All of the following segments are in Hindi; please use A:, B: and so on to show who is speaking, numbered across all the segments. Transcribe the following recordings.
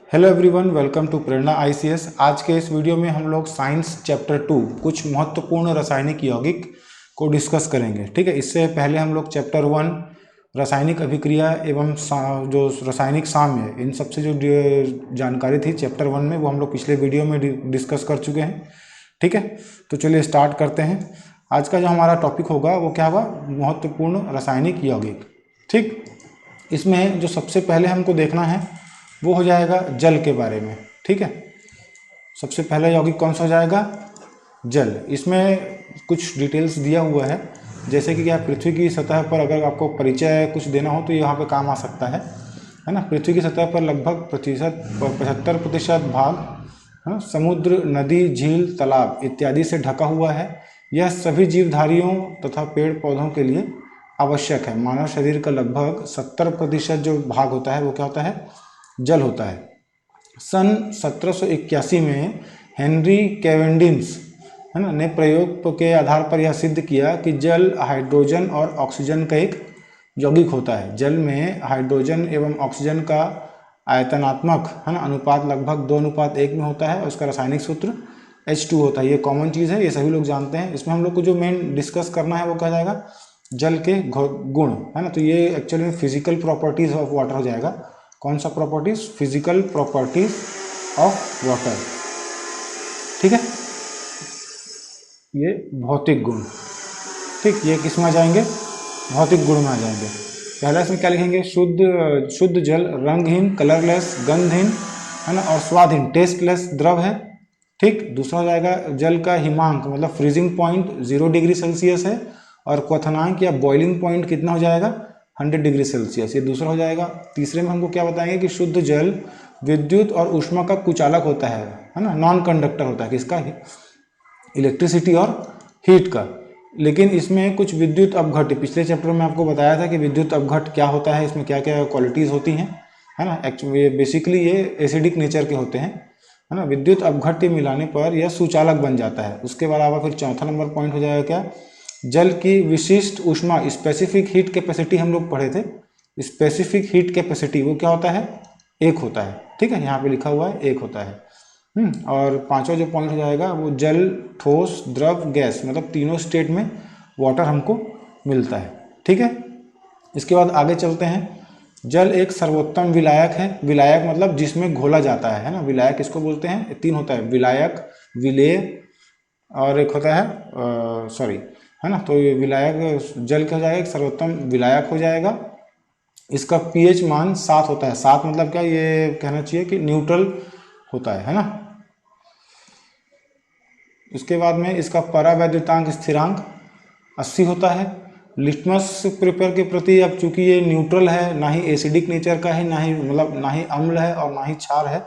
A: Hello everyone, welcome to Prerna ICS. आज के इस वीडियो में हम लोग साइंस चैप्टर 2 कुछ महत्वपूर्ण रासायनिक यौगिक को डिस्कस करेंगे। ठीक है, इससे पहले हम लोग चैप्टर 1 रासायनिक अभिक्रिया एवं जो रासायनिक साम्य, इन सबसे जो जानकारी थी चैप्टर 1 में, वो हम लोग पिछले वीडियो में डिस्कस कर चुके हैं। ठीक है, तो चलिए स्टार्ट करते हैं। आज का जो हमारा टॉपिक होगा वो क्या होगा? महत्वपूर्ण रासायनिक यौगिक। ठीक, इसमें जो सबसे पहले हमको देखना है वो हो जाएगा जल के बारे में। ठीक है, सबसे पहला यौगिक कौन सा हो जाएगा? जल। इसमें कुछ डिटेल्स दिया हुआ है, जैसे कि क्या पृथ्वी की सतह पर, अगर आपको परिचय कुछ देना हो तो यहाँ पे काम आ सकता है ना। पृथ्वी की सतह पर लगभग 75% भाग, है ना, समुद्र, नदी, झील, तालाब इत्यादि से ढका हुआ है। यह सभी जीवधारियों तथा पेड़ पौधों के लिए आवश्यक है। मानव शरीर का लगभग 70% जो भाग होता है वो क्या होता है? जल होता है। सन 1781 में हेनरी कैवेंडिश, है ना, ने प्रयोग के आधार पर यह सिद्ध किया कि जल हाइड्रोजन और ऑक्सीजन का एक यौगिक होता है। जल में हाइड्रोजन एवं ऑक्सीजन का आयतनात्मक, है ना, अनुपात लगभग 2:1 में होता है। उसका रासायनिक सूत्र H2 होता है। ये कॉमन चीज़ है, ये सभी लोग जानते हैं। इसमें हम लोग को जो मेन डिस्कस करना है वो क्या जाएगा? जल के गुण, है ना। तो ये एक्चुअली में फिजिकल प्रॉपर्टीज ऑफ वाटर हो जाएगा। कौन सा properties? Physical properties of water. ठीक है, ये भौतिक गुण। ठीक, ये किस में आ जाएंगे? भौतिक गुण में आ जाएंगे। पहला इसमें क्या लिखेंगे? शुद्ध जल रंगहीन, कलरलेस, गंधहीन, है ना, और स्वादहीन, टेस्टलेस द्रव है। ठीक, दूसरा हो जाएगा जल का हिमांक, मतलब फ्रीजिंग पॉइंट 0 डिग्री सेल्सियस है, और क्वथनांक या बॉइलिंग पॉइंट कितना हो जाएगा? 100 डिग्री सेल्सियस। ये दूसरा हो जाएगा। तीसरे में हमको क्या बताएंगे कि शुद्ध जल विद्युत और ऊष्मा का कुचालक होता है ना, नॉन कंडक्टर होता है। किसका? इलेक्ट्रिसिटी और हीट का। लेकिन इसमें कुछ विद्युत अपघट्य, पिछले चैप्टर में आपको बताया था कि विद्युत अपघट्य क्या होता है, इसमें क्या क्या क्वालिटीज़ होती हैं, है ना। एक्चुअली बेसिकली ये एसिडिक नेचर के होते हैं, है ना। विद्युत अपघट्य मिलाने पर यह सुचालक बन जाता है। उसके अलावा फिर चौथा नंबर पॉइंट हो जाएगा क्या? जल की विशिष्ट ऊष्मा, स्पेसिफिक हीट कैपेसिटी हम लोग पढ़े थे। स्पेसिफिक हीट कैपेसिटी वो क्या होता है? 1 होता है। ठीक है, यहाँ पे लिखा हुआ है 1 होता है। और पांचवा जो पॉइंट हो जाएगा वो जल, ठोस, द्रव, गैस, मतलब तीनों स्टेट में वाटर हमको मिलता है। ठीक है, इसके बाद आगे चलते हैं। जल एक सर्वोत्तम विलायक है। विलायक मतलब जिसमें घोला जाता है ना। विलायक किसको बोलते हैं? 3 होता है, विलायक, विलेय, और एक होता है है ना। तो ये विलायक जल क्या हो जाएगा? एक सर्वोत्तम विलायक हो जाएगा। इसका पीएच मान 7 होता है। 7 मतलब क्या, ये कहना चाहिए कि न्यूट्रल होता है ना। उसके बाद में इसका परावैद्युतांक स्थिरांक 80 होता है। लिटमस पेपर के प्रति, अब चूंकि ये न्यूट्रल है, ना ही एसिडिक नेचर का है, ना ही मतलब ना ही अम्ल है और ना ही क्षार है,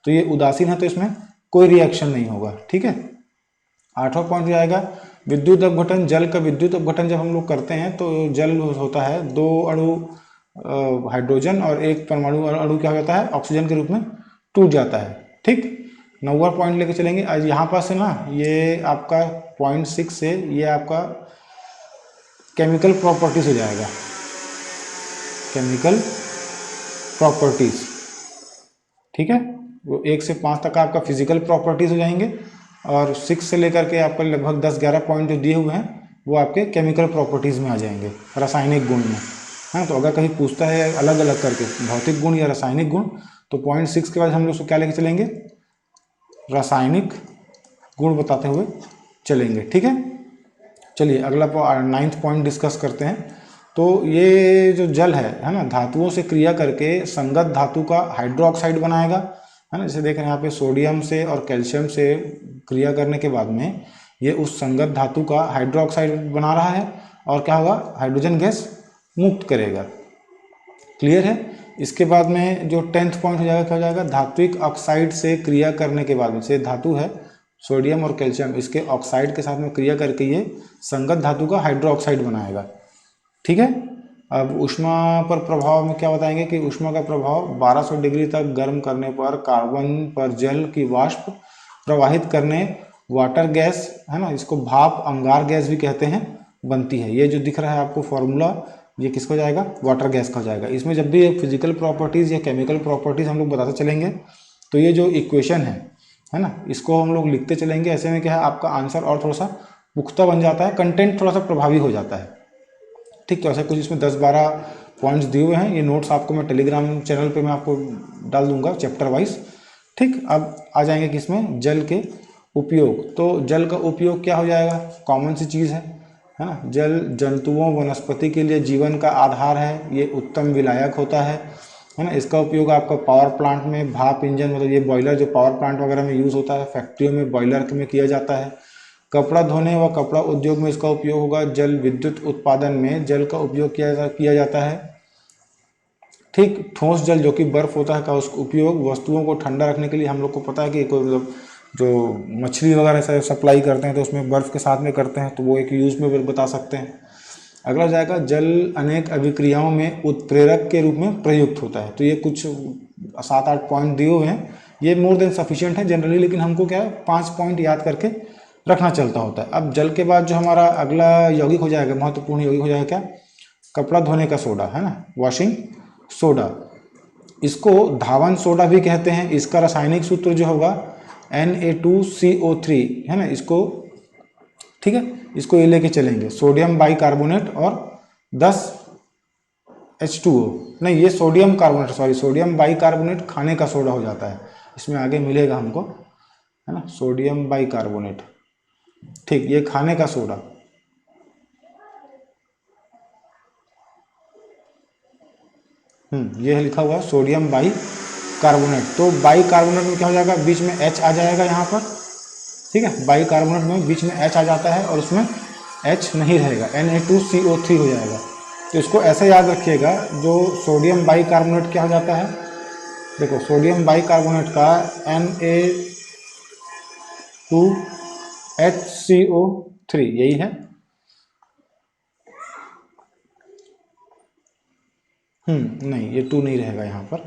A: तो ये उदासीन है, तो इसमें कोई रिएक्शन नहीं होगा। ठीक है, 8वां पॉइंट हो जाएगा विद्युत अपघटन। जल का विद्युत अपघटन जब हम लोग करते हैं तो जल होता है 2 अणु हाइड्रोजन और 1 परमाणु अणु क्या हो जाता है? ऑक्सीजन के रूप में टूट जाता है। ठीक, 9वां पॉइंट लेके चलेंगे। आज यहाँ पर से ना, ये आपका पॉइंट 6 से ये आपका केमिकल प्रॉपर्टीज हो जाएगा। केमिकल प्रॉपर्टीज, ठीक है, वो 1 से 5 तक आपका फिजिकल प्रॉपर्टीज हो जाएंगे, और 6 से लेकर के आपका लगभग 10-11 पॉइंट जो दिए हुए हैं वो आपके केमिकल प्रॉपर्टीज में आ जाएंगे, रासायनिक गुण में। हाँ, तो अगर कहीं पूछता है अलग अलग करके भौतिक गुण या रासायनिक गुण, तो पॉइंट 6 के बाद हम लोग क्या लेके चलेंगे? रासायनिक गुण बताते हुए चलेंगे। ठीक है, चलिए अगला 9th पॉइंट डिस्कस करते हैं। तो ये जो जल है ना, धातुओं से क्रिया करके संगत धातु का हाइड्रोक्साइड बनाएगा, है ना। जैसे देख रहे हैं यहाँ पे सोडियम से और कैल्शियम से क्रिया करने के बाद में ये उस संगत धातु का हाइड्रोक्साइड बना रहा है, और क्या होगा? हाइड्रोजन गैस मुक्त करेगा। क्लियर है। इसके बाद में जो 10th पॉइंट हो जाएगा, क्या हो जाएगा? धात्विक ऑक्साइड से क्रिया करने के बाद में, से धातु है सोडियम और कैल्शियम, इसके ऑक्साइड के साथ में क्रिया करके ये संगत धातु का हाइड्रोक्साइड बनाएगा। ठीक है, अब ऊष्मा पर प्रभाव में क्या बताएंगे कि ऊष्मा का प्रभाव 1200 डिग्री तक गर्म करने पर कार्बन पर जल की वाष्प प्रवाहित करने वाटर गैस, है ना, इसको भाप अंगार गैस भी कहते हैं, बनती है। ये जो दिख रहा है आपको फॉर्मूला, ये किसका जाएगा? वाटर गैस का जाएगा। इसमें जब भी फिजिकल प्रॉपर्टीज या केमिकल प्रॉपर्टीज हम लोग बताते चलेंगे तो ये जो इक्वेशन है ना, इसको हम लोग लिखते चलेंगे। ऐसे में क्या है, आपका आंसर और थोड़ा सा पुख्ता बन जाता है, कंटेंट थोड़ा सा प्रभावी हो जाता है। ठीक, तो ऐसा कुछ इसमें 10-12 पॉइंट्स दिए हुए हैं। ये नोट्स आपको मैं टेलीग्राम चैनल पे मैं आपको डाल दूंगा चैप्टर वाइज। ठीक, अब आ जाएंगे किसमें, जल के उपयोग। तो जल का उपयोग क्या हो जाएगा, कॉमन सी चीज़ है ना। जल जंतुओं वनस्पति के लिए जीवन का आधार है, ये उत्तम विलायक होता है ना। इसका उपयोग आपका पावर प्लांट में, भाप इंजन, मतलब ये बॉयलर जो पावर प्लांट वगैरह में यूज़ होता है, फैक्ट्रियों में बॉयलर में किया जाता है। कपड़ा धोने व कपड़ा उद्योग में इसका उपयोग होगा। जल विद्युत उत्पादन में जल का उपयोग किया जाता है। ठीक, ठोस जल जो कि बर्फ होता है का उसका उपयोग वस्तुओं को ठंडा रखने के लिए, हम लोग को पता है कि कोई मतलब जो मछली वगैरह से सप्लाई करते हैं तो उसमें बर्फ़ के साथ में करते हैं, तो वो एक यूज़ में बता सकते हैं। अगला जाएगा, जल अनेक अभिक्रियाओं में उत्प्रेरक के रूप में प्रयुक्त होता है। तो ये कुछ 7-8 पॉइंट दिए हुए हैं, ये मोर देन सफिशिएंट है जनरली, लेकिन हमको क्या है 5 पॉइंट याद करके रखना चलता होता है। अब जल के बाद जो हमारा अगला यौगिक हो जाएगा, महत्वपूर्ण यौगिक हो जाएगा क्या, कपड़ा धोने का सोडा है ना, वॉशिंग सोडा। इसको धावन सोडा भी कहते हैं। इसका रासायनिक सूत्र जो होगा Na2CO3 है ना, इसको ठीक है, इसको ये लेके चलेंगे, सोडियम बाइकार्बोनेट और 10 H2O, नहीं ये sodium carbonate, sorry sodium bicarbonate खाने का सोडा हो जाता है, इसमें आगे मिलेगा हमको है ना, सोडियम बाइकार्बोनेट। ठीक, ये खाने का सोडा। ये लिखा हुआ है सोडियम बाइकार्बोनेट। तो बाइकार्बोनेट में क्या हो जाएगा, बीच में H आ जाएगा यहाँ पर। ठीक है, बाइकार्बोनेट में बीच में H आ जाता है और उसमें H नहीं रहेगा, Na2CO3 हो जाएगा। तो इसको ऐसे याद रखिएगा, जो सोडियम बाइकार्बोनेट क्या हो जाता है, देखो सोडियम बाइकार्बोनेट का Na2HCO3 यही है। नहीं ये 2 नहीं रहेगा यहाँ पर।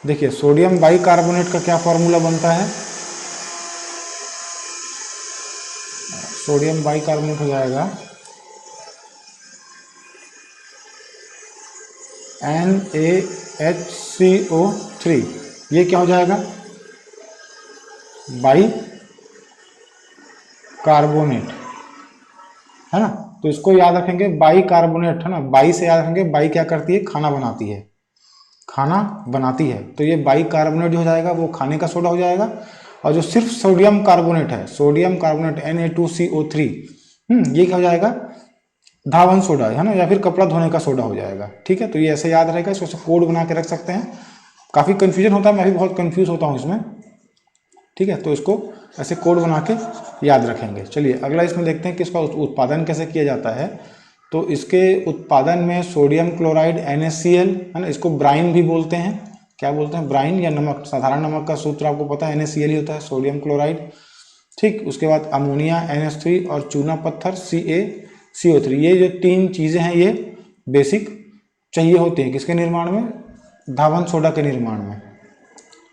A: देखिए सोडियम बाइकार्बोनेट का क्या फॉर्मूला बनता है, सोडियम बाइकार्बोनेट हो जाएगा NaHCO3। ये क्या हो जाएगा, बाई कार्बोनेट है ना। तो इसको याद रखेंगे, बाई कार्बोनेट है ना, बाई से याद रखेंगे, बाई क्या करती है, खाना बनाती है, खाना बनाती है। तो ये बाई कार्बोनेट जो हो जाएगा वो खाने का सोडा हो जाएगा। और जो सिर्फ सोडियम कार्बोनेट है, सोडियम कार्बोनेट Na2CO3, ये क्या हो जाएगा, धावन सोडा है ना, या फिर कपड़ा धोने का सोडा हो जाएगा। ठीक है, तो ये ऐसे याद रहेगा, इसको कोड बना के रख सकते हैं। काफ़ी कंफ्यूजन होता है, मैं भी बहुत कंफ्यूज होता हूँ इसमें। ठीक है, तो इसको ऐसे कोड बना के याद रखेंगे। चलिए अगला इसमें देखते हैं कि इसका उत्पादन कैसे किया जाता है। तो इसके उत्पादन में सोडियम क्लोराइड NaCl है ना, इसको ब्राइन भी बोलते हैं। क्या बोलते हैं, ब्राइन या नमक। साधारण नमक का सूत्र आपको पता है NaCl ही होता है, सोडियम क्लोराइड। ठीक, उसके बाद अमोनिया NH3 और चूना पत्थर CaCO3। ये जो 3 चीज़ें हैं ये बेसिक चाहिए होती हैं किसके निर्माण में, धावन सोडा के निर्माण में।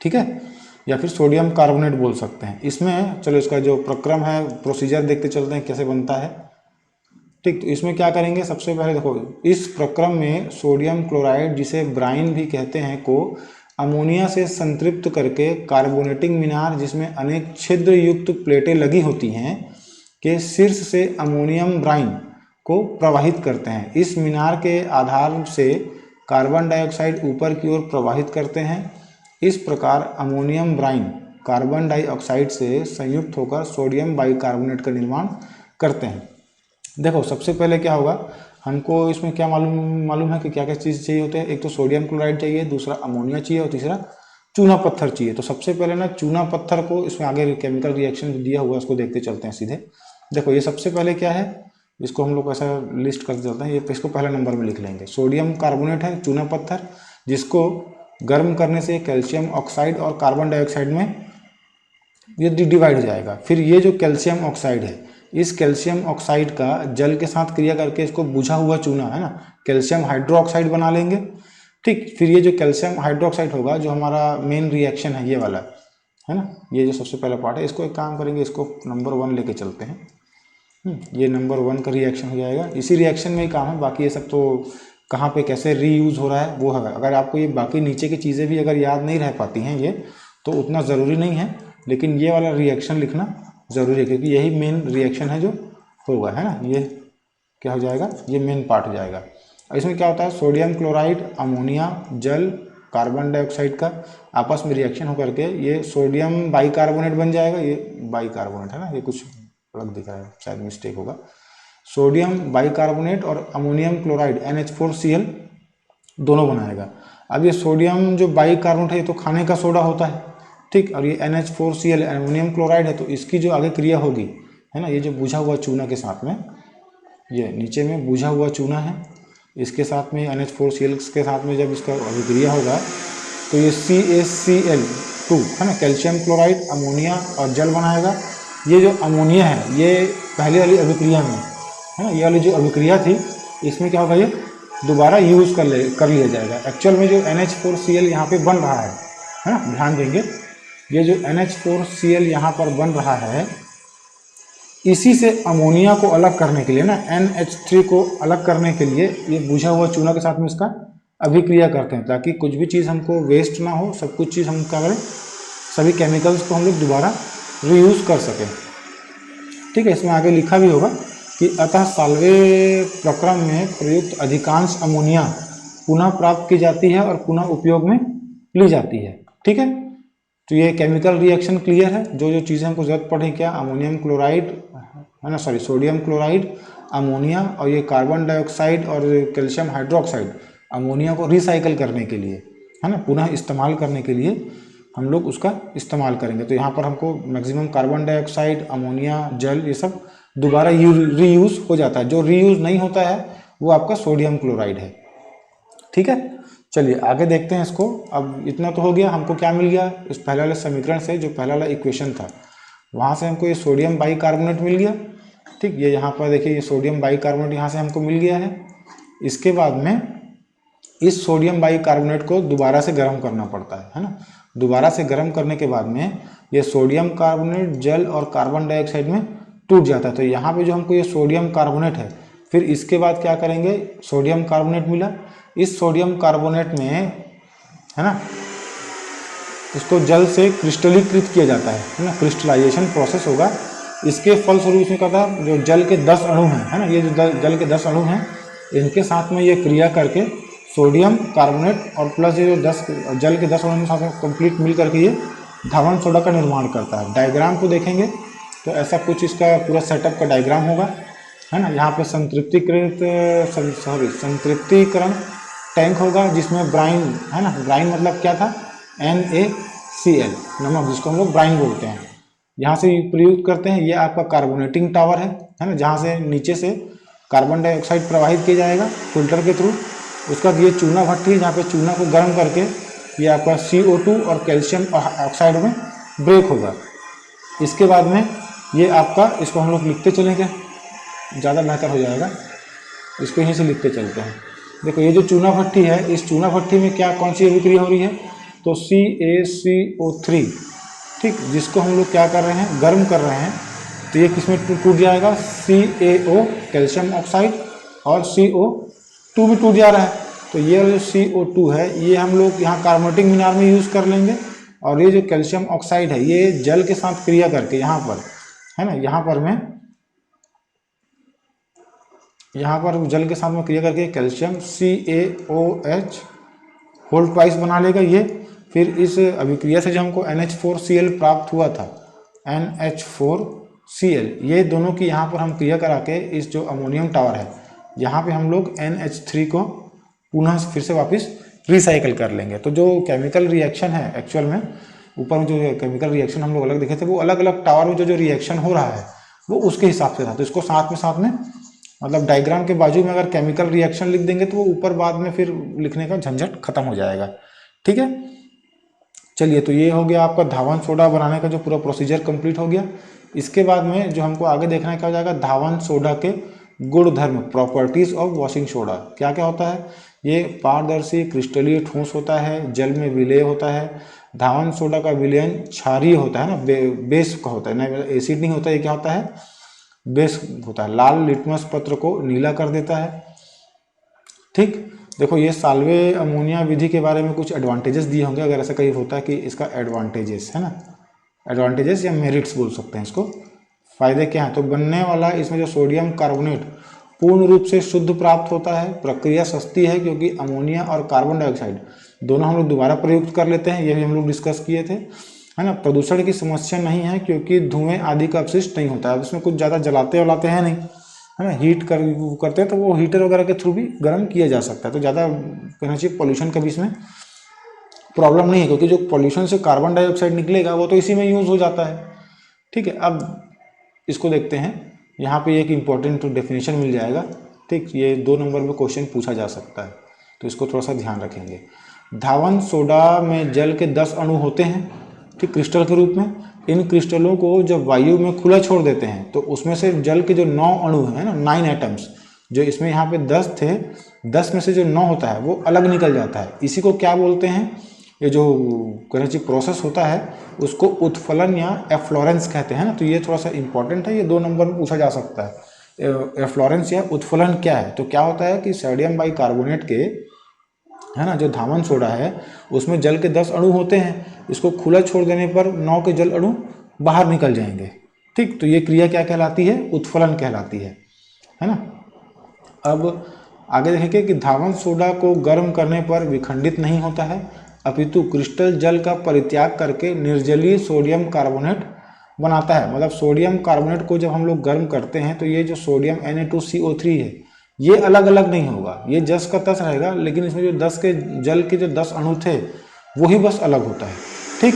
A: ठीक है, या फिर सोडियम कार्बोनेट बोल सकते हैं। इसमें चलो इसका जो प्रक्रम है, प्रोसीजर देखते चलते हैं कैसे बनता है। ठीक, तो इसमें क्या करेंगे, सबसे पहले देखो इस प्रक्रम में सोडियम क्लोराइड, जिसे ब्राइन भी कहते हैं, को अमोनिया से संतृप्त करके कार्बोनेटिंग मीनार, जिसमें अनेक छिद्र युक्त प्लेटें लगी होती हैं, के शीर्ष से अमोनियम ब्राइन को प्रवाहित करते हैं। इस मीनार के आधार से कार्बन डाइऑक्साइड ऊपर की ओर प्रवाहित करते हैं। इस प्रकार अमोनियम ब्राइन कार्बन डाइऑक्साइड से संयुक्त होकर सोडियम बाइकार्बोनेट का निर्माण करते हैं। देखो सबसे पहले क्या होगा, हमको इसमें क्या मालूम है कि क्या क्या चीज़ चाहिए होते हैं। एक तो सोडियम क्लोराइड चाहिए, दूसरा अमोनिया चाहिए और तीसरा चूना पत्थर चाहिए। तो सबसे पहले ना चूना पत्थर को, इसमें आगे केमिकल रिएक्शन दिया हुआ है उसको देखते चलते हैं सीधे। देखो ये सबसे पहले क्या है, इसको हम लोग ऐसा लिस्ट करते चलते हैं। ये इसको पहले नंबर में लिख लेंगे, सोडियम कार्बोनेट है, चूना पत्थर, जिसको गर्म करने से कैल्शियम ऑक्साइड और कार्बन डाइऑक्साइड में ये डिवाइड हो जाएगा। फिर ये जो कैल्शियम ऑक्साइड है, इस कैल्शियम ऑक्साइड का जल के साथ क्रिया करके इसको बुझा हुआ चूना है ना, कैल्शियम हाइड्रोक्साइड बना लेंगे। ठीक, फिर ये जो कैल्शियम हाइड्रोक्साइड होगा, जो हमारा मेन रिएक्शन है ये वाला है ना, ये जो सबसे पहला पार्ट है, इसको एक काम करेंगे, इसको नंबर 1 लेके चलते हैं। ये नंबर 1 का रिएक्शन हो जाएगा। इसी रिएक्शन में ही काम है, बाकी ये सब तो कहाँ पे कैसे रीयूज़ हो रहा है वो है। अगर आपको ये बाकी नीचे की चीज़ें भी अगर याद नहीं रह पाती हैं ये, तो उतना ज़रूरी नहीं है, लेकिन ये वाला रिएक्शन लिखना ज़रूरी है क्योंकि यही मेन रिएक्शन है जो होगा, है ना। ये क्या हो जाएगा, ये मेन पार्ट हो जाएगा। इसमें क्या होता है, सोडियम क्लोराइड, अमोनिया, जल, कार्बन डाइऑक्साइड का आपस में रिएक्शन होकर के ये सोडियम बाइकार्बोनेट बन जाएगा। ये बाइकार्बोनेट है ना, ये कुछ अलग दिख रहा है, शायद मिस्टेक होगा। सोडियम बाइकार्बोनेट और अमोनियम क्लोराइड NH4Cl दोनों बनाएगा। अब ये सोडियम जो बाइकार्बोनेट है ये तो खाने का सोडा होता है, ठीक, और ये NH4Cl अमोनियम क्लोराइड है, तो इसकी जो आगे क्रिया होगी, है ना, ये जो बुझा हुआ चूना के साथ में, ये नीचे में बुझा हुआ चूना है, इसके साथ में NH4Cl के साथ में जब इसका अभिक्रिया होगा तो ये CaCl2 है ना, कैल्शियम क्लोराइड, अमोनिया और जल बनाएगा। ये जो अमोनिया है ये पहले वाली अभिक्रिया में है ना, ये वाली जो अभिक्रिया थी इसमें क्या होगा, ये दोबारा यूज़ कर लिया जाएगा। एक्चुअल में जो NH4Cl यहाँ पे बन रहा है ना, ध्यान देंगे, ये जो NH4Cl यहाँ पर बन रहा है इसी से अमोनिया को अलग करने के लिए ना, NH3 को अलग करने के लिए ये बुझा हुआ चूना के साथ में इसका अभिक्रिया करते हैं, ताकि कुछ भी चीज़ हमको वेस्ट ना हो, सब कुछ चीज़ हम क्या करें, सभी केमिकल्स को हम लोग दोबारा रीयूज़ कर सकें, ठीक है। इसमें आगे लिखा भी होगा कि अतः साल्वे प्रक्रम में प्रयुक्त अधिकांश अमोनिया पुनः प्राप्त की जाती है और पुनः उपयोग में ली जाती है, ठीक है। तो ये केमिकल रिएक्शन क्लियर है। जो जो चीज़ें हमको जरूरत पड़े, क्या, अमोनियम क्लोराइड है ना, सॉरी सोडियम क्लोराइड, अमोनिया और ये कार्बन डाइऑक्साइड और कैल्शियम हाइड्रोक्साइड, अमोनिया को रिसाइकल करने के लिए, है ना, पुनः इस्तेमाल करने के लिए हम लोग उसका इस्तेमाल करेंगे। तो यहाँ पर हमको मैक्सिमम कार्बन डाइऑक्साइड, अमोनिया, जल, ये सब दोबारा रीयूज़ हो जाता है। जो रीयूज़ नहीं होता है वो आपका सोडियम क्लोराइड है, ठीक है। चलिए आगे देखते हैं इसको। अब इतना तो हो गया, हमको क्या मिल गया इस पहले वाले समीकरण से, जो पहला वाला इक्वेशन था वहाँ से हमको ये सोडियम बाइकार्बोनेट मिल गया, ठीक। ये यहाँ पर देखिए, ये सोडियम बाइकार्बोनेट यहाँ से हमको मिल गया है। इसके बाद में इस सोडियम बाइकार्बोनेट को दोबारा से गर्म करना पड़ता है ना। दोबारा से गर्म करने के बाद में ये सोडियम कार्बोनेट जल और कार्बन डाइऑक्साइड में टूट जाता है। तो यहाँ पे जो हमको ये सोडियम कार्बोनेट है, फिर इसके बाद क्या करेंगे, सोडियम कार्बोनेट मिला, इस सोडियम कार्बोनेट में है ना इसको जल से क्रिस्टलीकृत किया जाता है ना, क्रिस्टलाइजेशन प्रोसेस होगा। इसके फलस्वरूप इसमें क्या था, जो जल के 10 अणु हैं, है ना, ये जो जल के 10 अणु हैं इनके साथ में ये क्रिया करके सोडियम कार्बोनेट और प्लस ये जो 10 जल के 10 अणु के साथ में कंप्लीट मिल करके ये धावन सोडा का निर्माण करता है। डायग्राम को देखेंगे तो ऐसा कुछ इसका पूरा सेटअप का डायग्राम होगा, है ना। यहाँ पे संतृप्तिकरण टैंक होगा जिसमें ब्राइन, है ना, ब्राइन मतलब क्या था, NaCl, नमक, जिसको हम लोग ब्राइन बोलते हैं, यहाँ से प्रयुक्त करते हैं। ये आपका कार्बोनेटिंग टावर है ना, जहाँ से नीचे से कार्बन डाइऑक्साइड प्रवाहित किया जाएगा फिल्टर के थ्रू। उसका ये चूना भट्टी है जहाँ पे चूना को गर्म करके ये आपका CO2 और कैल्शियम ऑक्साइड में ब्रेक होगा। इसके बाद में ये आपका, इसको हम लोग लिखते चलेंगे, ज़्यादा बेहतर हो जाएगा, इसको यहीं से लिखते चलते हैं। देखो ये जो चूना भट्टी है, इस चूना भट्टी में क्या, कौन सी अभिक्रिया हो रही है, तो CaCO3, ठीक, जिसको हम लोग क्या कर रहे हैं, गर्म कर रहे हैं। तो ये किस में टूट जाएगा, CaO कैल्शियम ऑक्साइड और CO2 भी टूट जा रहा है। तो ये जो CO2 है ये हम लोग यहाँ कार्बोनेटिक मीनार में यूज़ कर लेंगे, और ये जो कैल्शियम ऑक्साइड है ये जल के साथ क्रिया करके यहाँ पर, है ना, यहाँ पर जल के साथ में क्रिया करके कैल्शियम CaOH होल ट्वाइस बना लेगा ये। फिर इस अभिक्रिया से जो हमको NH4Cl प्राप्त हुआ था, NH4Cl, ये दोनों की यहाँ पर हम क्रिया करा के इस जो अमोनियम टावर है यहाँ पे हम लोग NH3 को पुनः फिर से वापस रिसाइकल कर लेंगे। तो जो केमिकल रिएक्शन है एक्चुअल में, ऊपर में जो केमिकल रिएक्शन हम लोग अलग देखे थे, वो अलग अलग टावर में जो रिएक्शन हो रहा है वो उसके हिसाब से था। तो इसको साथ में मतलब डायग्राम के बाजू में अगर केमिकल रिएक्शन लिख देंगे तो वो ऊपर बाद में फिर लिखने का झंझट खत्म हो जाएगा, ठीक है। चलिए, तो ये हो गया आपका धावन सोडा बनाने का जो पूरा प्रोसीजर कंप्लीट हो गया। इसके बाद में जो हमको आगे देखना है क्या हो जाएगा, धावन सोडा के गुण धर्म, प्रॉपर्टीज ऑफ वॉशिंग सोडा। क्या क्या होता है, ये पारदर्शी क्रिस्टलीय ठोस होता है, जल में विलेय होता है। धावन सोडा का विलयन क्षारीय होता है ना, बेस का होता है ना, एसिड नहीं होता। ये क्या होता है, बेस होता है। लाल लिटमस पत्र को नीला कर देता है, ठीक। देखो ये साल्वे अमोनिया विधि के बारे में कुछ एडवांटेजेस दिए होंगे, अगर ऐसा कहीं होता है कि इसका एडवांटेजेस है ना, एडवांटेजेस या मेरिट्स बोल सकते हैं इसको। फायदे क्या हैं, तो बनने वाला इसमें जो सोडियम कार्बोनेट पूर्ण रूप से शुद्ध प्राप्त होता है, प्रक्रिया सस्ती है क्योंकि अमोनिया और कार्बन डाइऑक्साइड दोनों हम लोग दोबारा प्रयुक्त कर लेते हैं, ये भी हम लोग डिस्कस किए थे, है ना। प्रदूषण की समस्या नहीं है क्योंकि धुएं आदि का अपशिष्ट नहीं होता है, इसमें कुछ ज़्यादा जलाते वलाते हैं नहीं, है ना। हीट करते हैं तो वो हीटर वगैरह के थ्रू भी गर्म किया जा सकता है, तो ज़्यादा कहना चाहिए पॉल्यूशन का भी इसमें प्रॉब्लम नहीं है, क्योंकि जो पॉल्यूशन से कार्बन डाइऑक्साइड निकलेगा वो तो इसी में यूज़ हो जाता है। ठीक है, अब इसको देखते हैं, यहाँ पे एक इम्पॉर्टेंट डेफिनेशन मिल जाएगा। ठीक, ये 2 नंबर में क्वेश्चन पूछा जा सकता है, तो इसको थोड़ा सा ध्यान रखेंगे। धावन सोडा में जल के 10 अणु होते हैं, ठीक, क्रिस्टल के रूप में। इन क्रिस्टलों को जब वायु में खुला छोड़ देते हैं तो उसमें से जल के जो 9 अणु हैं ना, 9 एटम्स, जो इसमें यहाँ पे 10 थे, 10 में से जो 9 होता है वो अलग निकल जाता है। इसी को क्या बोलते हैं, ये जो कहना चाहिए प्रोसेस होता है उसको उत्फलन या एफ्लोरेंस कहते हैं ना। तो ये थोड़ा सा इंपॉर्टेंट है, ये 2 नंबर में पूछा जा सकता है। एफ्लोरेंस या उत्फलन क्या है, तो क्या होता है कि सोडियम बाइकार्बोनेट के, है ना, जो धावन सोडा है उसमें जल के 10 अणु होते हैं, इसको खुला छोड़ देने पर 9 के जल अणु बाहर निकल जाएंगे। ठीक, तो ये क्रिया क्या कहलाती है, उत्फलन कहलाती है ना। अब आगे देखेंगे कि धावन सोडा को गर्म करने पर विखंडित नहीं होता है, अपितु क्रिस्टल जल का परित्याग करके निर्जलीय सोडियम कार्बोनेट बनाता है। मतलब सोडियम कार्बोनेट को जब हम लोग गर्म करते हैं तो ये जो सोडियम Na2CO3 है ये अलग अलग नहीं होगा, ये 10 का 10 रहेगा, लेकिन इसमें जो 10 के जल के जो 10 अणु थे वही बस अलग होता है। ठीक,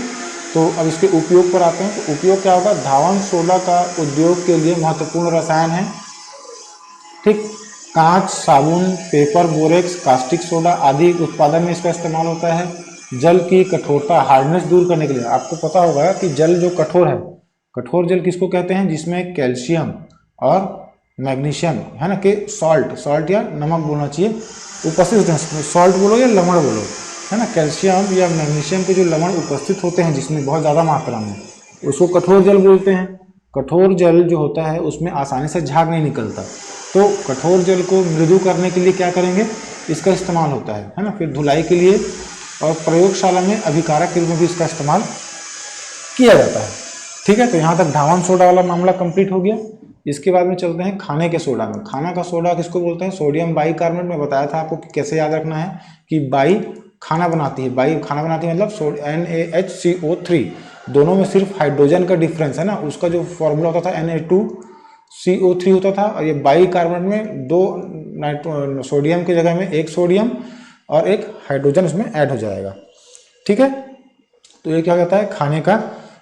A: तो अब इसके उपयोग पर आते हैं। तो उपयोग क्या होगा, धावन सोडा का उद्योग के लिए महत्वपूर्ण रसायन है। ठीक, कांच, साबुन, पेपर, बोरेक्स, कास्टिक सोडा आदि उत्पादन में इसका इस्तेमाल होता है। जल की कठोरता, हार्डनेस दूर करने के लिए, आपको पता होगा कि जल जो कठोर है, कठोर जल किसको कहते हैं, जिसमें कैल्शियम और मैग्नीशियम, है ना, कि सॉल्ट या नमक बोलना चाहिए उपस्थित होते हैं। सॉल्ट बोलो या लवण बोलो, है ना, कैल्शियम या मैग्नीशियम के जो लवण उपस्थित होते हैं जिसमें बहुत ज़्यादा मात्रा में, उसको कठोर जल बोलते हैं। कठोर जल जो होता है उसमें आसानी से झाग नहीं निकलता, तो कठोर जल को मृदु करने के लिए क्या करेंगे, इसका इस्तेमाल होता है ना। फिर धुलाई के लिए और प्रयोगशाला में अभिकारक के रूप में भी इसका इस्तेमाल किया जाता है। ठीक है, तो यहाँ तक धावन सोडा वाला मामला कंप्लीट हो गया। इसके बाद में चलते हैं खाने के सोडा में। खाना का सोडा किसको बोलते हैं, सोडियम बाइकार्बोनेट में बताया था आपको कि कैसे याद रखना है कि बाई खाना बनाती है, बाई खाना बनाती है मतलब NaHCO3, दोनों में सिर्फ हाइड्रोजन का डिफरेंस है ना, उसका जो फॉर्मूला होता था Na2CO3 होता था, और ये बाइकार्बोनेट में 2 सोडियम की जगह में 1 सोडियम और 1 हाइड्रोजन उसमें ऐड हो जाएगा। ठीक है, तो ये क्या कहता है, खाने का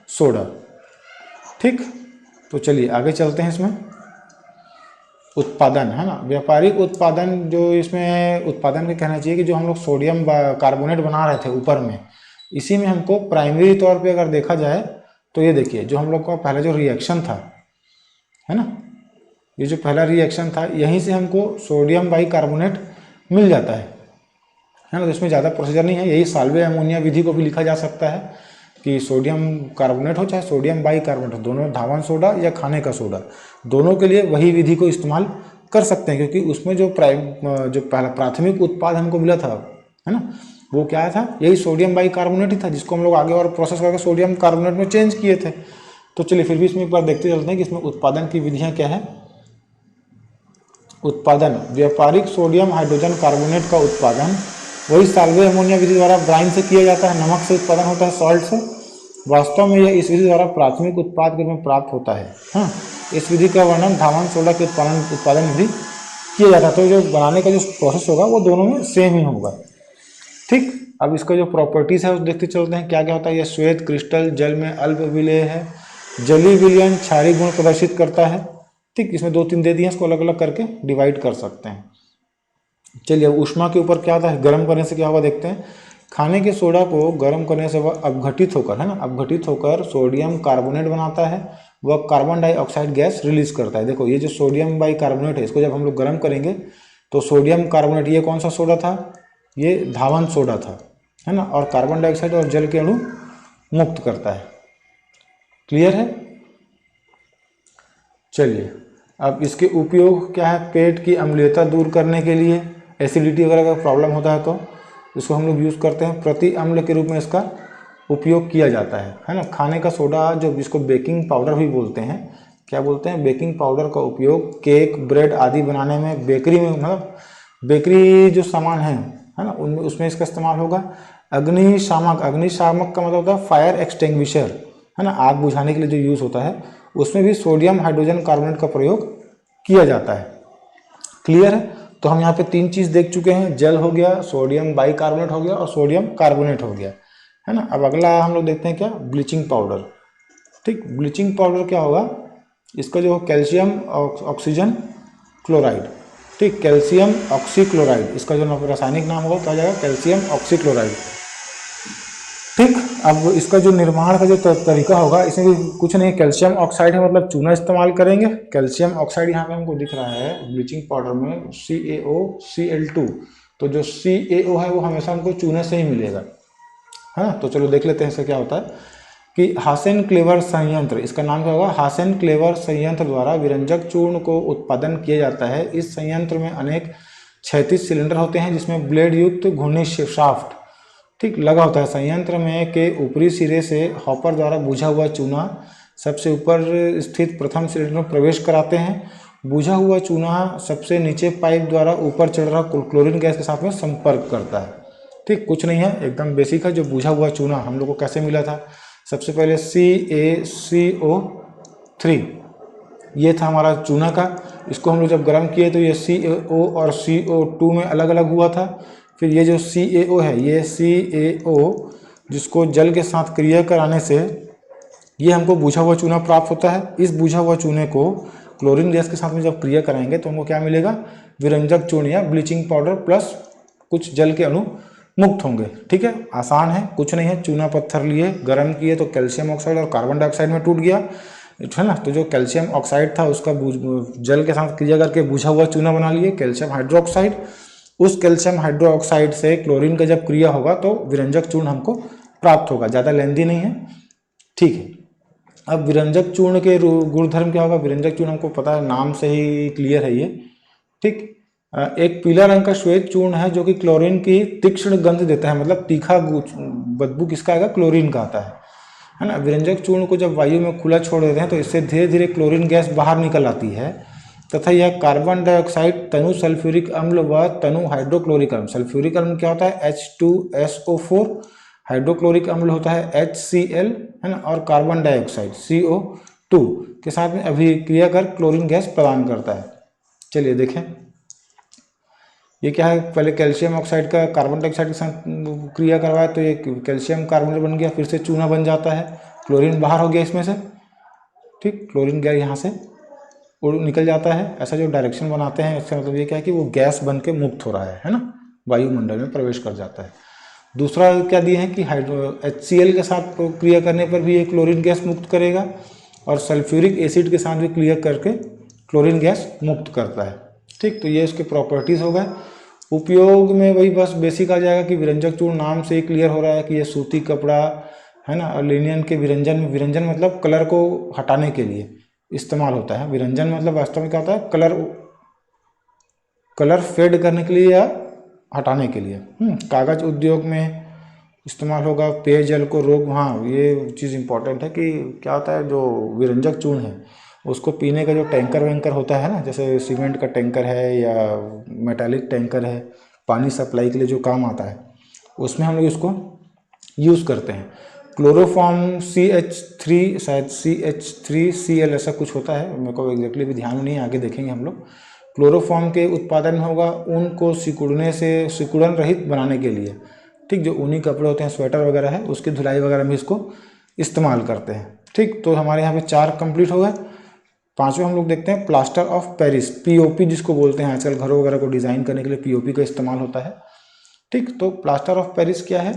A: सोडा। ठीक, तो चलिए आगे चलते हैं। इसमें उत्पादन, है ना, व्यापारिक उत्पादन, जो इसमें उत्पादन का कहना चाहिए कि जो हम लोग सोडियम कार्बोनेट बना रहे थे ऊपर में, इसी में हमको प्राइमरी तौर पे अगर देखा जाए तो ये देखिए, जो हम लोग का पहला जो रिएक्शन था, है ना, ये जो पहला रिएक्शन था यहीं से हमको सोडियम बाइकार्बोनेट मिल जाता है ना। तो इसमें ज़्यादा प्रोसीजर नहीं है, यही साल्वे अमोनिया विधि को भी लिखा जा सकता है कि सोडियम कार्बोनेट हो चाहे सोडियम बाइकार्बोनेट हो, दोनों धावन सोडा या खाने का सोडा, दोनों के लिए वही विधि को इस्तेमाल कर सकते हैं, क्योंकि उसमें जो पहला प्राथमिक उत्पाद हमको मिला था, है ना, वो क्या था, यही सोडियम बाइकार्बोनेट ही था, जिसको हम लोग आगे और प्रोसेस करके सोडियम कार्बोनेट में चेंज किए थे। तो चलिए फिर भी इसमें एक बार देखते चलते हैं कि इसमें उत्पादन की विधियाँ क्या है। उत्पादन, व्यापारिक सोडियम हाइड्रोजन कार्बोनेट का उत्पादन वही साल्वे अमोनिया विधि द्वारा ब्राइन से किया जाता है, नमक से उत्पादन होता है, सॉल्ट से। वास्तव में यह इस विधि द्वारा प्राथमिक उत्पाद के रूप में प्राप्त होता है। हाँ, इस विधि का वर्णन धावन सोडा के उत्पादन विधि किया जाता है। तो जो बनाने का जो प्रोसेस होगा वो दोनों में सेम ही होगा। ठीक, अब इसका जो प्रॉपर्टीज है उस देखते चलते हैं क्या क्या होता है। यह श्वेत क्रिस्टल जल में अल्प विलेय है, जलीय विलयन क्षारीय गुण प्रदर्शित करता है। ठीक, इसमें 2-3 दे दिए, इसको अलग अलग करके डिवाइड कर सकते हैं। चलिए अब ऊष्मा के ऊपर क्या होता है, गर्म करने से क्या होगा देखते हैं। खाने के सोडा को गर्म करने से वह अपघटित होकर, है ना, अपघटित होकर सोडियम कार्बोनेट बनाता है, वह कार्बन डाइऑक्साइड गैस रिलीज करता है। देखो ये जो सोडियम बाइकार्बोनेट है, इसको जब हम लोग गर्म करेंगे तो सोडियम कार्बोनेट, ये कौन सा सोडा था, ये धावन सोडा था, है ना, और कार्बन डाइऑक्साइड और जल के अणु मुक्त करता है। क्लियर है। चलिए अब इसके उपयोग क्या है, पेट की अम्लीयता दूर करने के लिए, एसिडिटी वगैरह का प्रॉब्लम होता है तो इसको हम लोग यूज़ करते हैं। प्रति अम्ल के रूप में इसका उपयोग किया जाता है ना। खाने का सोडा जो जिसको बेकिंग पाउडर भी बोलते हैं, क्या बोलते हैं, बेकिंग पाउडर का उपयोग केक, ब्रेड आदि बनाने में, बेकरी में, मतलब बेकरी जो सामान है ना, उनमें उसमें इसका इस्तेमाल होगा। अग्निशामक, अग्निशामक का मतलब होता है फायर एक्सटिंग्विशर, है ना, आग बुझाने के लिए जो यूज़ होता है, उसमें भी सोडियम हाइड्रोजन कार्बोनेट का प्रयोग किया जाता है। क्लियर है? तो हम यहाँ पे 3 चीज़ देख चुके हैं, जल हो गया, सोडियम बाइकार्बोनेट हो गया और सोडियम कार्बोनेट हो गया, है ना। अब अगला हम लोग देखते हैं क्या, ब्लीचिंग पाउडर। ठीक, ब्लीचिंग पाउडर क्या होगा, इसका जो कैल्शियम ऑक्सीजन क्लोराइड, ठीक, कैल्शियम ऑक्सीक्लोराइड, इसका जो रासायनिक नाम होगा क्या जाएगा, कैल्शियम ऑक्सीक्लोराइड। ठीक, अब इसका जो निर्माण का जो तरीका होगा, इसमें भी कुछ नहीं, कैल्शियम ऑक्साइड है मतलब चूना इस्तेमाल करेंगे। कैल्शियम ऑक्साइड यहाँ पे हमको दिख रहा है ब्लीचिंग पाउडर में CaOCl2, तो जो CaO है वो हमेशा हमको चूने से ही मिलेगा, है ना। तो चलो देख लेते हैं इसका क्या होता है कि हासेन-क्लेवर संयंत्र, इसका नाम क्या होगा, हासेन-क्लेवर संयंत्र द्वारा विरंजक चूर्ण को उत्पादन किया जाता है। इस संयंत्र में अनेक क्षैतिज सिलेंडर होते हैं जिसमें ब्लेड युक्त घूर्णी शाफ्ट, ठीक, लगा होता है। संयंत्र में के ऊपरी सिरे से हॉपर द्वारा बुझा हुआ चूना सबसे ऊपर स्थित प्रथम सिलेंडर में प्रवेश कराते हैं। बुझा हुआ चूना सबसे नीचे पाइप द्वारा ऊपर चढ़ रहा क्लोरीन गैस के साथ में संपर्क करता है। ठीक, कुछ नहीं है, एकदम बेसिक है। जो बुझा हुआ चूना हम लोग को कैसे मिला था, सबसे पहले CaCO3, ये था हमारा चूना का। इसको हम लोग जब गर्म किए तो ये CaO और CO2 में अलग अलग हुआ था। फिर ये जो CaO है, ये CaO जिसको जल के साथ क्रिया कराने से ये हमको बुझा हुआ चूना प्राप्त होता है। इस बुझा हुआ चूने को क्लोरीन गैस के साथ में जब क्रिया कराएंगे तो हमको क्या मिलेगा, विरंजक चूर्ण या ब्लीचिंग पाउडर प्लस कुछ जल के अणु मुक्त होंगे। ठीक है, आसान है, कुछ नहीं है। चूना पत्थर लिए, गर्म किए तो कैल्शियम ऑक्साइड और कार्बन डाइऑक्साइड में टूट गया, है ना। तो जो कैल्शियम ऑक्साइड था उसका जल के साथ क्रिया करके बुझा हुआ चूना बना लिए, कैल्शियम हाइड्रोक्साइड। उस कैल्शियम हाइड्रोक्साइड से क्लोरीन का जब क्रिया होगा तो विरंजक चूर्ण हमको प्राप्त होगा। ज़्यादा लेंदी नहीं है, ठीक है। अब विरंजक चूर्ण के गुणधर्म क्या होगा, विरंजक चूर्ण हमको पता है, नाम से ही क्लियर है ये। ठीक, एक पीला रंग का श्वेत चूर्ण है जो कि क्लोरीन की तीक्ष्ण गंध देता है, मतलब तीखा बदबू किसका आएगा, क्लोरीन का आता है ना। विरंजक चूर्ण को जब वायु में खुला छोड़ देते हैं तो इससे धीरे धीरे क्लोरीन गैस बाहर निकल आती है तथा यह कार्बन डाइऑक्साइड, तनु सल्फ्यूरिक अम्ल व तनु हाइड्रोक्लोरिक अम्ल, सल्फ्यूरिक अम्ल क्या होता है H2SO4, हाइड्रोक्लोरिक अम्ल होता है HCl, है ना, और कार्बन डाइऑक्साइड CO2 के साथ में अभिक्रिया कर क्लोरीन गैस प्रदान करता है। चलिए देखें ये क्या है, पहले कैल्शियम ऑक्साइड का कार्बन डाइऑक्साइड के साथ क्रिया करवाया तो ये कैल्शियम कार्बोनेट बन गया, फिर से चूना बन जाता है, क्लोरीन बाहर हो गया इसमें से। ठीक, क्लोरीन गैस यहाँ से उड़ निकल जाता है। ऐसा जो डायरेक्शन बनाते हैं इसका मतलब ये क्या है कि वो गैस बन के मुक्त हो रहा है ना, वायुमंडल में प्रवेश कर जाता है। दूसरा क्या दिए हैं कि HCl के साथ क्रिया करने पर भी ये क्लोरीन गैस मुक्त करेगा और सल्फ्यूरिक एसिड के साथ भी क्रिया करके क्लोरीन गैस मुक्त करता है। ठीक, तो ये इसके प्रॉपर्टीज़ हो गए। उपयोग में वही बस बेसिक आ जाएगा कि विरंजक चूर्ण नाम से ही क्लियर हो रहा है कि ये सूती कपड़ा, है ना, और लिनियन के विरंजन में, विरंजन मतलब कलर को हटाने के लिए इस्तेमाल होता है। विरंजन मतलब वास्तव में क्या होता है, कलर फेड करने के लिए या हटाने के लिए। कागज उद्योग में इस्तेमाल होगा, पेयजल को रोक, हाँ ये चीज़ इंपॉर्टेंट है कि क्या होता है, जो विरंजक चूर्ण है उसको पीने का जो टैंकर वैंकर होता है ना, जैसे सीमेंट का टैंकर है या मेटालिक टैंकर है, पानी सप्लाई के लिए जो काम आता है, उसमें हम लोग इसको यूज़ करते हैं। क्लोरोफॉर्म CH3, शायद CH3Cl ऐसा कुछ होता है, मेरे को एग्जैक्टली भी ध्यान नहीं है, आगे देखेंगे हम लोग। क्लोरोफॉर्म के उत्पादन में होगा ऊन को सिकुड़ने से, सिकुड़न रहित बनाने के लिए। ठीक, जो ऊनी कपड़े होते हैं, स्वेटर वगैरह है, उसकी धुलाई वगैरह में इसको इस्तेमाल करते हैं। ठीक, तो हमारे यहाँ पे 4 कंप्लीट हो गए। पांचवें हम लोग देखते हैं प्लास्टर ऑफ पेरिस, POP जिसको बोलते हैं, आजकल घरों वगैरह को डिज़ाइन करने के लिए POP का इस्तेमाल होता है। ठीक, तो प्लास्टर ऑफ पेरिस क्या है,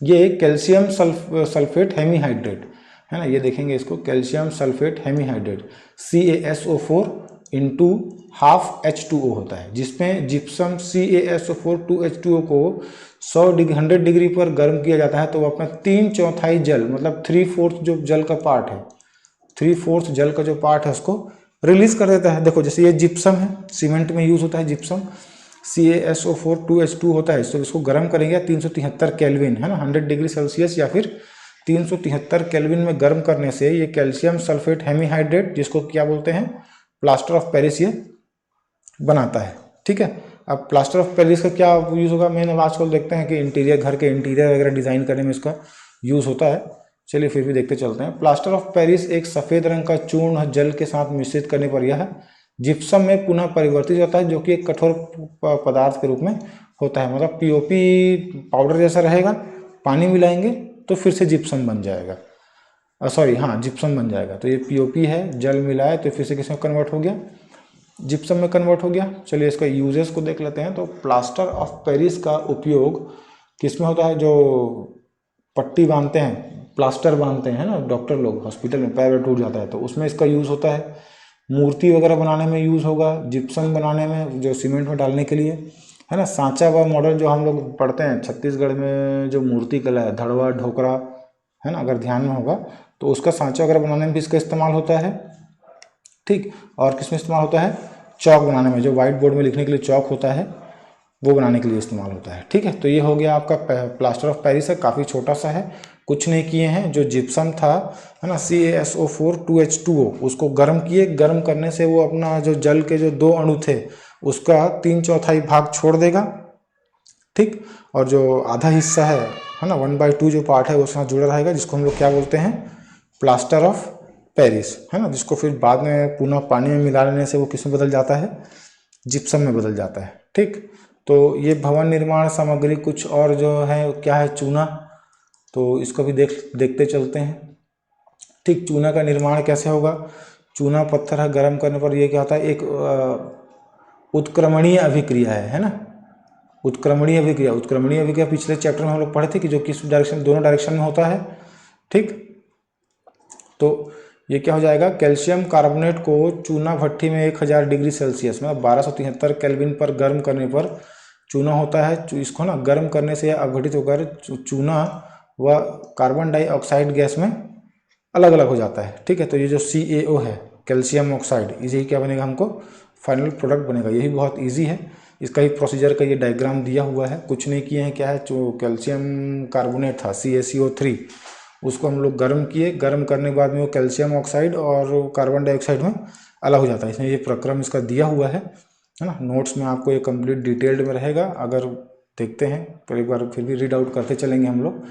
A: ये कैल्शियम सल्फेट हेमीहाइड्रेट है ना, ये देखेंगे इसको, calcium sulphate hemihydrate CaSO4 into half H2O होता है, जिसमें जिप्सम CaSO4 2H2O को 100 डिग्री पर गर्म किया जाता है तो वो अपना 3/4 जल, मतलब 3/4 जो जल का पार्ट है, 3/4 जल का जो पार्ट है उसको रिलीज कर देता है। देखो जैसे ये जिप्सम है, सीमेंट में यूज होता है जिप्सम, CaSO4 2H2 होता है, तो इसको गर्म करेंगे 373 केल्विन, है ना, 100 डिग्री सेल्सियस या फिर 373 केल्विन में गर्म करने से ये कैल्शियम सल्फेट हेमीहाइड्रेट, जिसको क्या बोलते हैं, प्लास्टर ऑफ पेरिस, ये बनाता है। ठीक है, अब प्लास्टर ऑफ पेरिस का क्या यूज़ होगा, मैंने आजकल देखते हैं कि इंटीरियर, घर के इंटीरियर वगैरह डिज़ाइन करने में इसका यूज़ होता है। चलिए फिर भी देखते चलते हैं। प्लास्टर ऑफ पेरिस एक सफ़ेद रंग का चूर्ण जल के साथ मिश्रित करने पर यह जिप्सम में पुनः परिवर्तित होता है, जो कि एक कठोर पदार्थ के रूप में होता है। मतलब पीओपी पाउडर जैसा रहेगा, पानी मिलाएंगे तो फिर से जिप्सम बन जाएगा, जिप्सम बन जाएगा। तो ये पीओपी है, जल मिलाए तो फिर से किस में कन्वर्ट हो गया, जिप्सम में कन्वर्ट हो गया। चलिए इसका यूजेस को देख लेते हैं। तो प्लास्टर ऑफ पेरिस का उपयोग किस में होता है, जो पट्टी बांधते हैं, प्लास्टर बांधते हैं ना डॉक्टर लोग हॉस्पिटल में, पैर टूट जाता है तो उसमें इसका यूज़ होता है। मूर्ति वगैरह बनाने में यूज़ होगा, जिप्सम बनाने में, जो सीमेंट में डालने के लिए, है ना। सांचा व मॉडल जो हम लोग पढ़ते हैं छत्तीसगढ़ में, जो मूर्ति कला है, धड़वा ढोकरा, है ना, अगर ध्यान में होगा तो उसका सांचा वगैरह बनाने में भी इसका इस्तेमाल होता है। ठीक, और किस में इस्तेमाल होता है, चौक बनाने में, जो व्हाइट बोर्ड में लिखने के लिए चौक होता है वो बनाने के लिए इस्तेमाल होता है। ठीक है, तो ये हो गया आपका प्लास्टर ऑफ पेरिस है, काफ़ी छोटा सा है, कुछ नहीं किए हैं। जो जिप्सम था, है ना, CaSO4 2H2O, उसको गर्म किए, गर्म करने से वो अपना जो जल के जो 2 अणु थे उसका 3/4 भाग छोड़ देगा। ठीक, और जो आधा हिस्सा है ना, 1/2 जो पार्ट है वो उसके साथ जुड़ा रहेगा, जिसको हम लोग क्या बोलते हैं, प्लास्टर ऑफ पेरिस, है ना, जिसको फिर बाद में पुनः पानी में मिला लेने से वो किस में बदल जाता है, जिप्सम में बदल जाता है। ठीक, तो ये भवन निर्माण सामग्री कुछ और जो है क्या है, चूना, तो इसको भी देखते चलते हैं। ठीक, चूना का निर्माण कैसे होगा, चूना पत्थर है, गर्म करने पर ये क्या होता है, एक उत्क्रमणीय अभिक्रिया है ना, उत्क्रमणीय अभिक्रिया पिछले चैप्टर में हम लोग पढ़े थे कि जो किस डायरेक्शन, दोनों डायरेक्शन में होता है। ठीक, तो ये क्या हो जाएगा, कैल्शियम कार्बोनेट को चूना भट्टी में 1000 डिग्री सेल्सियस में 1273 केल्विन पर गर्म करने पर चूना होता है। इसको ना गर्म करने से अवघटित होकर चूना व कार्बन डाइऑक्साइड गैस में अलग अलग हो जाता है। ठीक है, तो ये जो CaO है, कैल्शियम ऑक्साइड, यही क्या बनेगा, हमको फाइनल प्रोडक्ट बनेगा। यही बहुत ईजी है, इसका ही प्रोसीजर का ये डायग्राम दिया हुआ है, कुछ नहीं किए हैं। क्या है, जो कैल्शियम कार्बोनेट था CaCO3, उसको हम लोग गर्म किए, गर्म करने के बाद में वो कैल्शियम ऑक्साइड और कार्बन डाइऑक्साइड में अलग हो जाता है। इसमें ये प्रक्रम इसका दिया हुआ है ना, नोट्स में आपको ये कंप्लीट डिटेल्ड में रहेगा। अगर देखते हैं तो एक बार फिर भी रीड आउट करते चलेंगे हम लोग।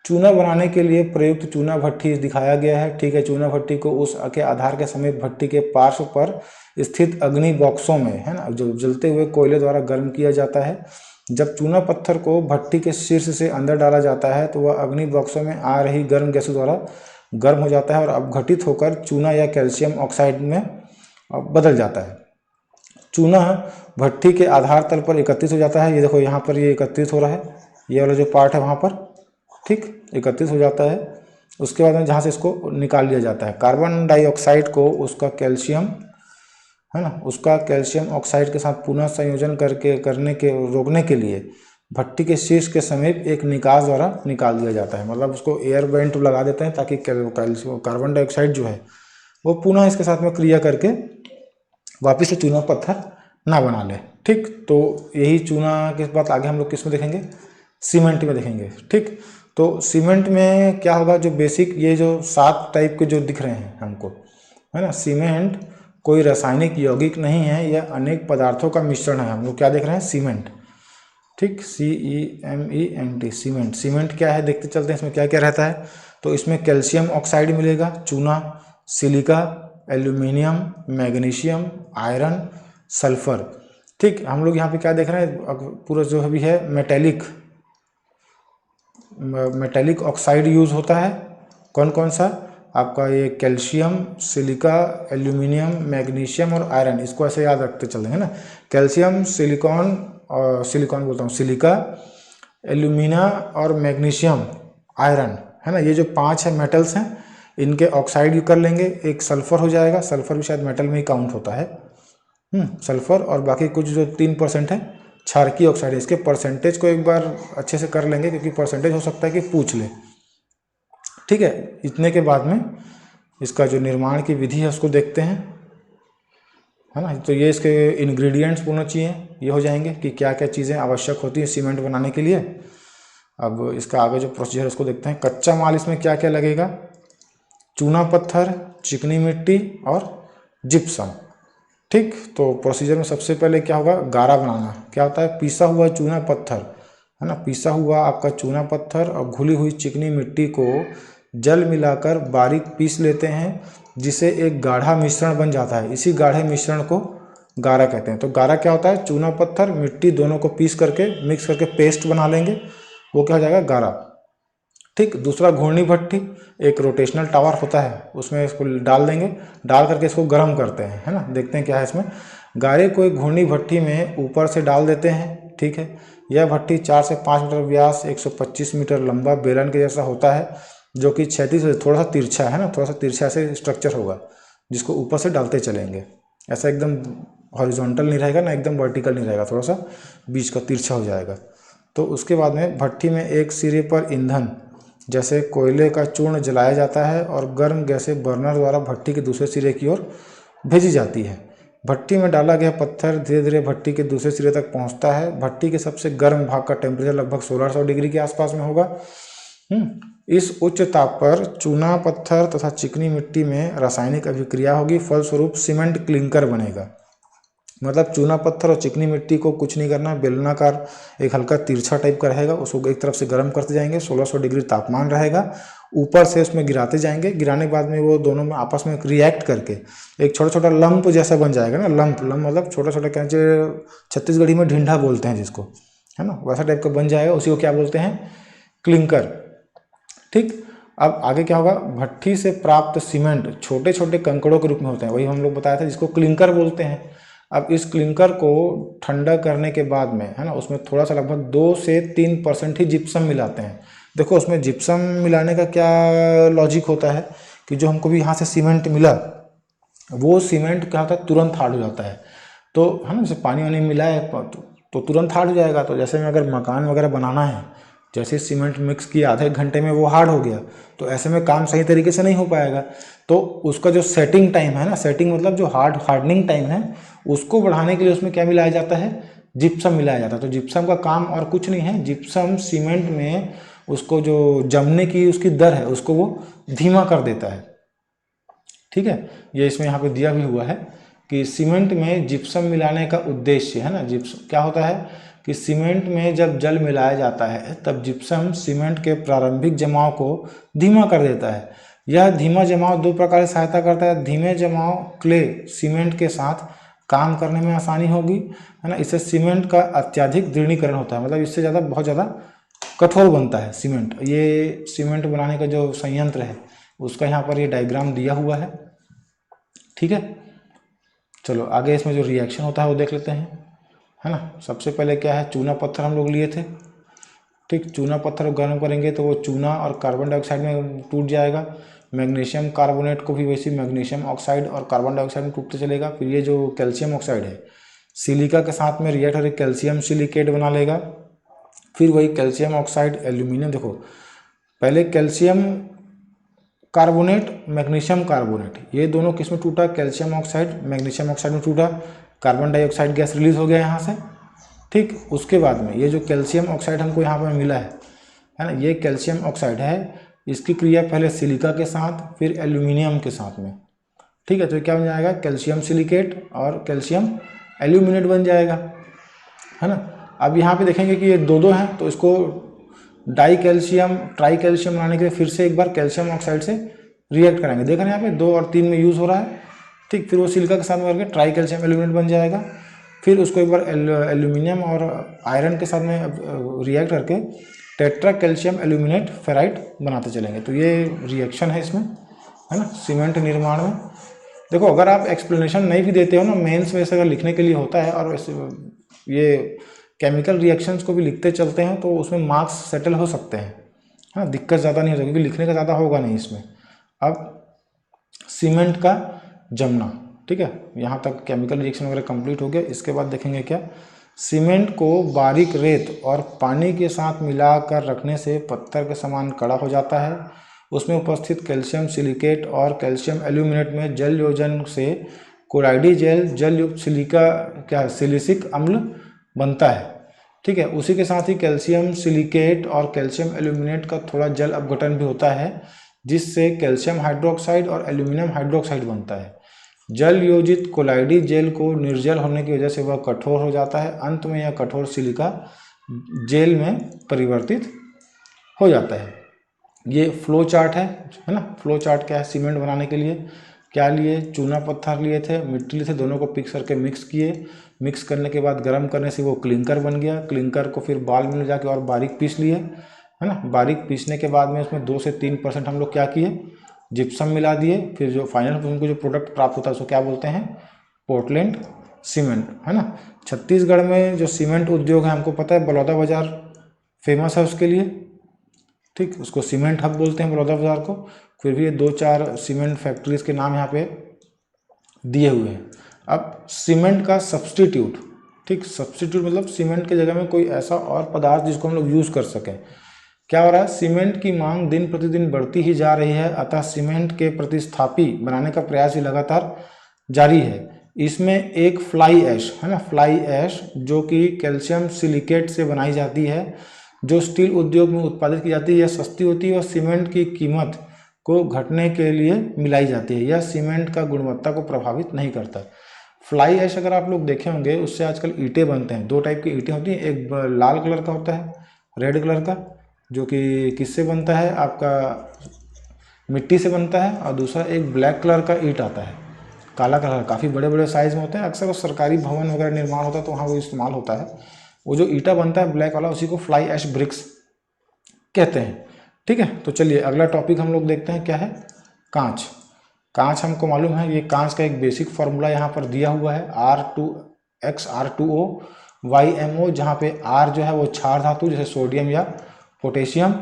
A: चूना बनाने के लिए प्रयुक्त चूना भट्टी दिखाया गया है। ठीक है, चूना भट्टी को उस के आधार के समीप भट्टी के पार्श्व पर स्थित अग्नि बॉक्सों में, है ना, जो जलते हुए कोयले द्वारा गर्म किया जाता है। जब चूना पत्थर को भट्टी के शीर्ष से अंदर डाला जाता है तो वह अग्नि बॉक्सों में आ रही गर्म गैसों द्वारा गर्म हो जाता है और अपघटित होकर चूना या कैल्शियम ऑक्साइड में बदल जाता है। चूना भट्टी के आधार तल पर एकत्रित हो जाता है। ये देखो यहाँ पर ये एकत्रित हो रहा है, ये वाला जो पार्ट है वहाँ पर, ठीक, एकत्रित हो जाता है। उसके बाद में जहाँ से इसको निकाल लिया जाता है, कार्बन डाइऑक्साइड को उसका कैल्शियम, है ना, उसका कैल्शियम ऑक्साइड के साथ पुनः संयोजन रोकने के लिए भट्टी के शीर्ष के समीप एक निकास द्वारा निकाल दिया जाता है। मतलब उसको एयर वेंट लगा देते हैं ताकि कार्बन डाइऑक्साइड जो है वो पुनः इसके साथ में क्रिया करके वापस से चूना पत्थर ना बना ले। ठीक, तो यही चूना की बात आगे हम लोग किस में देखेंगे, सीमेंट में देखेंगे। ठीक, तो सीमेंट में क्या होगा, जो बेसिक ये जो 7 टाइप के जो दिख रहे हैं हमको, है ना, सीमेंट कोई रासायनिक यौगिक नहीं है, यह अनेक पदार्थों का मिश्रण है। हम लोग क्या देख रहे हैं, सीमेंट। ठीक, CEMENT, सीमेंट। सीमेंट क्या है देखते चलते हैं, इसमें क्या क्या रहता है। तो इसमें कैल्शियम ऑक्साइड मिलेगा, चूना, silica, aluminium, magnesium, iron, sulphur. ठीक, हम लोग यहाँ पे क्या देख रहे हैं, पूरा जो भी है मेटेलिक ऑक्साइड यूज़ होता है। कौन कौन सा, आपका ये कैल्शियम, सिलिका, एल्यूमिनियम, मैग्नीशियम और आयरन, इसको ऐसे याद रखते चलेंगे ना। कैल्शियम, सिलिकॉन बोलता हूँ, सिलिका, एल्यूमिना और मैग्नीशियम, आयरन, है ना, ये जो 5 है मेटल्स हैं, इनके ऑक्साइड कर लेंगे। एक सल्फर हो जाएगा, सल्फर भी शायद मेटल में ही काउंट होता है, सल्फर। और बाकी कुछ जो 3% है क्षारकीय ऑक्साइड है। इसके परसेंटेज को एक बार अच्छे से कर लेंगे, क्योंकि परसेंटेज हो सकता है कि पूछ ले। ठीक है, इतने के बाद में इसका जो निर्माण की विधि है उसको देखते हैं। है ना। तो ये इसके इंग्रेडिएंट्स होना चाहिए, ये हो जाएंगे कि क्या क्या चीज़ें आवश्यक होती हैं सीमेंट बनाने के लिए। अब इसका आगे जो प्रोसीजर है उसको देखते हैं। कच्चा माल इसमें क्या क्या लगेगा, चूना पत्थर, चिकनी मिट्टी और जिप्सम। ठीक, तो प्रोसीजर में सबसे पहले क्या होगा, गारा बनाना। क्या होता है, पीसा हुआ चूना पत्थर, है ना, पीसा हुआ आपका चूना पत्थर और घुली हुई चिकनी मिट्टी को जल मिलाकर बारीक पीस लेते हैं, जिसे एक गाढ़ा मिश्रण बन जाता है। इसी गाढ़े मिश्रण को गारा कहते हैं। तो गारा क्या होता है, चूना पत्थर मिट्टी दोनों को पीस करके मिक्स करके पेस्ट बना लेंगे, वो क्या हो जाएगा, गारा। ठीक, दूसरा घूर्णी भट्टी, एक रोटेशनल टावर होता है, उसमें इसको डाल देंगे, डाल करके इसको गर्म करते हैं, है ना। देखते हैं क्या है इसमें। गारे को एक घूर्णी भट्टी में ऊपर से डाल देते हैं। ठीक है, यह भट्टी 4 से 5 मीटर व्यास, 125 मीटर लंबा बेलन के जैसा होता है, जो कि क्षैतिज से थोड़ा सा तिरछा है ना, थोड़ा सा तिरछा से स्ट्रक्चर होगा, जिसको ऊपर से डालते चलेंगे। ऐसा एकदम हॉरिजॉन्टल नहीं रहेगा ना, एकदम वर्टिकल नहीं रहेगा, थोड़ा सा बीच का तिरछा हो जाएगा। तो उसके बाद में भट्टी में एक सिरे पर ईंधन जैसे कोयले का चूर्ण जलाया जाता है और गर्म गैसें बर्नर द्वारा भट्टी के दूसरे सिरे की ओर भेजी जाती है। भट्टी में डाला गया पत्थर धीरे धीरे भट्टी के दूसरे सिरे तक पहुंचता है। भट्टी के सबसे गर्म भाग का टेम्परेचर लगभग 1600 डिग्री के आसपास में होगा। इस उच्च ताप पर चूना पत्थर तथा चिकनी मिट्टी में रासायनिक अभिक्रिया होगी, फलस्वरूप सीमेंट क्लिंकर बनेगा। मतलब चूना पत्थर और चिकनी मिट्टी को कुछ नहीं करना, बेलनाकार एक हल्का तिरछा टाइप का रहेगा, उसको एक तरफ से गर्म करते जाएंगे, 1600 डिग्री तापमान रहेगा, ऊपर से उसमें गिराते जाएंगे। गिराने के बाद में वो दोनों में आपस में रिएक्ट करके एक छोटा छोटा लंप जैसा बन जाएगा ना। लंप मतलब छोटा छोटा, क्या छत्तीसगढ़ी में ढिंढा बोलते हैं जिसको, है ना, वैसा टाइप का बन जाएगा, उसी को क्या बोलते हैं, क्लिंकर। ठीक, अब आगे क्या होगा, भट्टी से प्राप्त सीमेंट छोटे छोटे कंकड़ों के रूप में होते हैं, वही हम लोग बताया था, जिसको क्लिंकर बोलते हैं। अब इस क्लिंकर को ठंडा करने के बाद में, है ना, उसमें थोड़ा सा लगभग 2 से 3% ही जिप्सम मिलाते हैं। देखो उसमें जिप्सम मिलाने का क्या लॉजिक होता है कि जो हमको भी यहाँ से सीमेंट मिला, वो सीमेंट क्या होता है, तुरंत हार्ड हो जाता है। तो है ना, जैसे पानी वानी मिला है तो तुरंत हार्ड हो जाएगा। तो जैसे में अगर मकान वगैरह बनाना है, जैसे सीमेंट मिक्स किया आधे घंटे में वो हार्ड हो गया, तो ऐसे में काम सही तरीके से नहीं हो पाएगा। तो उसका जो सेटिंग टाइम है ना, सेटिंग मतलब जो हार्डनिंग टाइम है, उसको बढ़ाने के लिए उसमें क्या मिलाया जाता है, जिप्सम मिलाया जाता है। तो जिप्सम का काम और कुछ नहीं है, जिप्सम सीमेंट में उसको जो जमने की उसकी दर है उसको वो धीमा कर देता है। ठीक है, ये इसमें यहाँ पे दिया भी हुआ है कि सीमेंट में जिप्सम मिलाने का उद्देश्य, है ना, जिप्सम क्या होता है कि सीमेंट में जब जल मिलाया जाता है तब जिप्सम सीमेंट के प्रारंभिक जमाव को धीमा कर देता है। यह धीमा जमाव 2 प्रकार से सहायता करता है। धीमे जमाव क्ले सीमेंट के साथ काम करने में आसानी होगी, है ना, इससे सीमेंट का अत्यधिक दृढ़ीकरण होता है, मतलब इससे ज़्यादा बहुत ज़्यादा कठोर बनता है सीमेंट। ये सीमेंट बनाने का जो संयंत्र है उसका यहाँ पर ये डायग्राम दिया हुआ है। ठीक है, चलो आगे इसमें जो रिएक्शन होता है वो देख लेते हैं, है ना। सबसे पहले क्या है, चूना पत्थर हम लोग लिए थे। ठीक, चूना पत्थर गर्म करेंगे तो वो चूना और कार्बन डाइऑक्साइड में टूट जाएगा। मैग्नीशियम कार्बोनेट को भी वैसे मैग्नीशियम ऑक्साइड और कार्बन डाइऑक्साइड में टूटते चलेगा। फिर ये जो कैल्शियम ऑक्साइड है सिलिका के साथ में रिएक्ट होकर कैल्शियम सिलिकेट बना लेगा। फिर वही कैल्शियम ऑक्साइड एल्यूमिनियम, देखो पहले कैल्शियम कार्बोनेट मैग्नीशियम कार्बोनेट, ये दोनों किस में टूटा, कैल्शियम ऑक्साइड मैग्नीशियम ऑक्साइड में टूटा, कार्बन डाइऑक्साइड गैस रिलीज हो गया यहाँ से। ठीक, उसके बाद में ये जो कैल्शियम ऑक्साइड हमको यहाँ पर मिला है ना, ये कैल्शियम ऑक्साइड है, इसकी क्रिया पहले सिलिका के साथ फिर एल्यूमिनियम के साथ में। ठीक है, तो क्या बन जाएगा, कैल्शियम सिलिकेट और कैल्शियम एल्यूमिनेट बन जाएगा, है ना। अब यहाँ पे देखेंगे कि ये दो हैं, तो इसको डाई कैल्शियम ट्राई कैल्शियम बनाने के लिए फिर से एक बार कैल्शियम ऑक्साइड से रिएक्ट कराएंगे। देख रहे हैं यहाँ पे 2 और 3 में यूज़ हो रहा है। ठीक, फिर वो सिलिका के साथ में करके ट्राई कैल्शियम एल्यूमिनेट बन जाएगा। फिर उसको एक बार एल्यूमिनियम और आयरन के साथ में रिएक्ट करके टेट्रा कैल्शियम एल्यूमिनेट फेराइट बनाते चलेंगे। तो ये रिएक्शन है इसमें, है ना, सीमेंट निर्माण में। देखो अगर आप एक्सप्लेनेशन नहीं भी देते हो ना, मेंस में अगर लिखने के लिए होता है और ये केमिकल रिएक्शंस को भी लिखते चलते हैं तो उसमें मार्क्स सेटल हो सकते हैं, है ना, दिक्कत ज़्यादा नहीं हो सकती, क्योंकि लिखने का ज़्यादा होगा नहीं इसमें। अब सीमेंट का जमना, ठीक है, यहाँ तक केमिकल रिएक्शन वगैरह कंप्लीट हो गया। इसके बाद देखेंगे क्या, सीमेंट को बारीक रेत और पानी के साथ मिलाकर रखने से पत्थर के समान कड़ा हो जाता है। उसमें उपस्थित कैल्शियम सिलिकेट और कैल्शियम एल्यूमिनेट में जल योजन से कोलाइडी जेल जल युक्त सिलिका क्या सिलिसिक अम्ल बनता है। ठीक है, उसी के साथ ही कैल्शियम सिलिकेट और कैल्शियम एल्यूमिनेट का थोड़ा जल अपघटन भी होता है, जिससे कैल्शियम हाइड्रोक्साइड और एल्यूमिनियम हाइड्रोक्साइड बनता है। जल योजित कोलाइडी जेल को निर्जल होने की वजह से वह कठोर हो जाता है। अंत में यह कठोर सिलिका जेल में परिवर्तित हो जाता है। ये फ्लो चार्ट है ना। फ्लो चार्ट क्या है, सीमेंट बनाने के लिए क्या लिए, चूना पत्थर लिए थे, मिट्टी लिए थे, दोनों को पिक्स करके मिक्स किए। मिक्स करने के बाद गर्म करने से वो क्लिंकर बन गया। क्लिंकर को फिर बाल में ले जाके और बारीक पीस लिए, है ना। बारीक पीसने के बाद में उसमें 2 से 3% हम लोग क्या किए, जिप्सम मिला दिए। फिर जो फाइनल उनको जो प्रोडक्ट प्राप्त होता है उसको क्या बोलते हैं, पोर्टलैंड सीमेंट, है ना। छत्तीसगढ़ में जो सीमेंट उद्योग है हमको पता है, बलौदा बाजार फेमस है उसके लिए। ठीक, उसको सीमेंट हब बोलते हैं बलौदा बाजार को। फिर भी ये 2-4 सीमेंट फैक्ट्रीज के नाम यहाँ पे दिए हुए हैं। अब सीमेंट का सब्स्टिट्यूट, ठीक, सब्स्टिट्यूट मतलब सीमेंट की जगह में कोई ऐसा और पदार्थ जिसको हम लोग यूज़ कर सकें। क्या हो रहा है, सीमेंट की मांग दिन प्रतिदिन बढ़ती ही जा रही है, अतः सीमेंट के प्रतिस्थापी बनाने का प्रयास भी लगातार जारी है। इसमें एक फ्लाई ऐश, है ना, फ्लाई ऐश जो कि कैल्शियम सिलिकेट से बनाई जाती है, जो स्टील उद्योग में उत्पादित की जाती है। यह सस्ती होती है और सीमेंट की कीमत को घटने के लिए मिलाई जाती है। यह सीमेंट का गुणवत्ता को प्रभावित नहीं करता। फ्लाई ऐश अगर आप लोग देखे होंगे, उससे आजकल ईंटें बनते हैं। 2 टाइप की ईंटें होती हैं, एक लाल कलर का होता है, रेड कलर का, जो कि किससे बनता है, आपका मिट्टी से बनता है, और दूसरा एक ब्लैक कलर का ईंट आता है, काला कलर, काफ़ी बड़े बड़े साइज़ में होते हैं। अक्सर वो सरकारी भवन वगैरह निर्माण होता है तो वहाँ वो इस्तेमाल होता है। वो जो ईंटा बनता है ब्लैक वाला, उसी को फ्लाई ऐश ब्रिक्स कहते हैं। ठीक है, तो चलिए अगला टॉपिक हम लोग देखते हैं, क्या है, कांच। कांच हमको मालूम है, ये कांच का एक बेसिक फार्मूला यहाँ पर दिया हुआ है, R2X R2O YMO, जहाँ पे R जो है वो क्षार धातु जैसे सोडियम या पोटेशियम,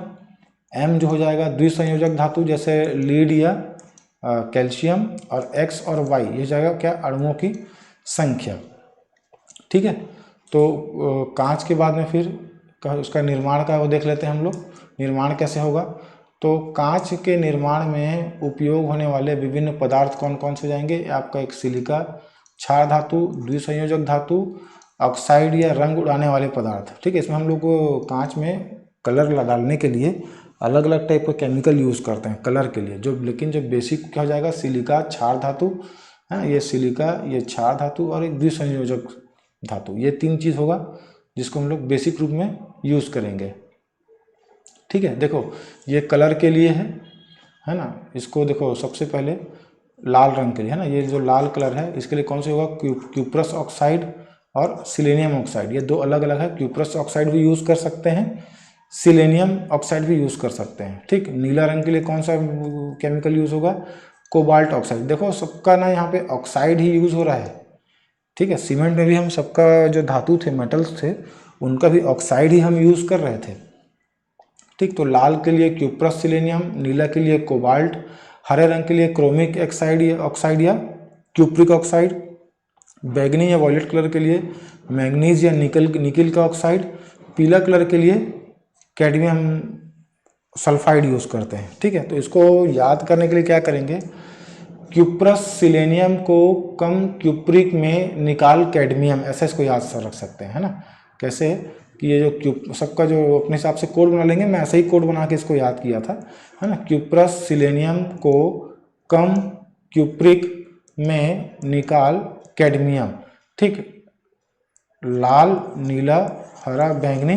A: M जो हो जाएगा द्विसंयोजक धातु जैसे लीड या कैल्शियम, और X और Y ये जाएगा क्या, अणुओं की संख्या। ठीक है, तो कांच के बाद में फिर उसका निर्माण का वो देख लेते हैं हम लोग, निर्माण कैसे होगा। तो कांच के निर्माण में उपयोग होने वाले विभिन्न पदार्थ कौन कौन से हो जाएंगे, आपका एक सिलिका, क्षार धातु, द्विसंयोजक धातु, ऑक्साइड या रंग उड़ाने वाले पदार्थ। ठीक है, इसमें हम लोग को कांच में कलर डालने के लिए अलग अलग टाइप का केमिकल यूज़ करते हैं कलर के लिए, जो लेकिन जो बेसिक क्या हो जाएगा, सिलिका, क्षार धातु, है, ये सिलिका, ये क्षार धातु और एक द्विसंयोजक धातु, ये 3 चीज़ होगा जिसको हम लोग बेसिक रूप में यूज़ करेंगे। ठीक है, देखो ये कलर के लिए है ना। इसको देखो सबसे पहले लाल रंग के लिए, है ना, ये जो लाल कलर है इसके लिए कौन से होगा, क्यूप्रस ऑक्साइड और सिलेनियम ऑक्साइड, ये 2 अलग अलग है। क्यूप्रस ऑक्साइड भी यूज़ कर सकते हैं, सिलेनियम ऑक्साइड भी यूज़ कर सकते हैं। ठीक, नीला रंग के लिए कौन सा केमिकल यूज़ होगा, कोबाल्ट ऑक्साइड। देखो सबका ना यहाँ पे ऑक्साइड ही यूज़ हो रहा है। ठीक है, सीमेंट में भी हम सबका जो धातु थे, मेटल्स थे, उनका भी ऑक्साइड ही हम यूज़ कर रहे थे। ठीक, तो लाल के लिए क्यूप्रस सिलेनियम, नीला के लिए कोबाल्ट, हरे रंग के लिए क्रोमिक ऑक्साइड या क्यूप्रिक ऑक्साइड, बैगनी या वॉयलेट कलर के लिए मैंगनीज या निकल का ऑक्साइड, पीला कलर के लिए कैडमियम सल्फाइड यूज़ करते हैं। ठीक है, तो इसको याद करने के लिए क्या करेंगे, क्यूप्रस सिलेनियम को कम क्यूप्रिक में निकाल कैडमियम, ऐसा इसको याद रख सकते हैं, है ना। कैसे कि ये जो सबका जो अपने हिसाब से कोड बना लेंगे, मैं ऐसे ही कोड बना के इसको याद किया था, है ना। क्यूप्रस सिलेनियम को कम क्यूप्रिक में निकाल कैडमियम। ठीक, लाल, नीला, हरा, बैंगनी,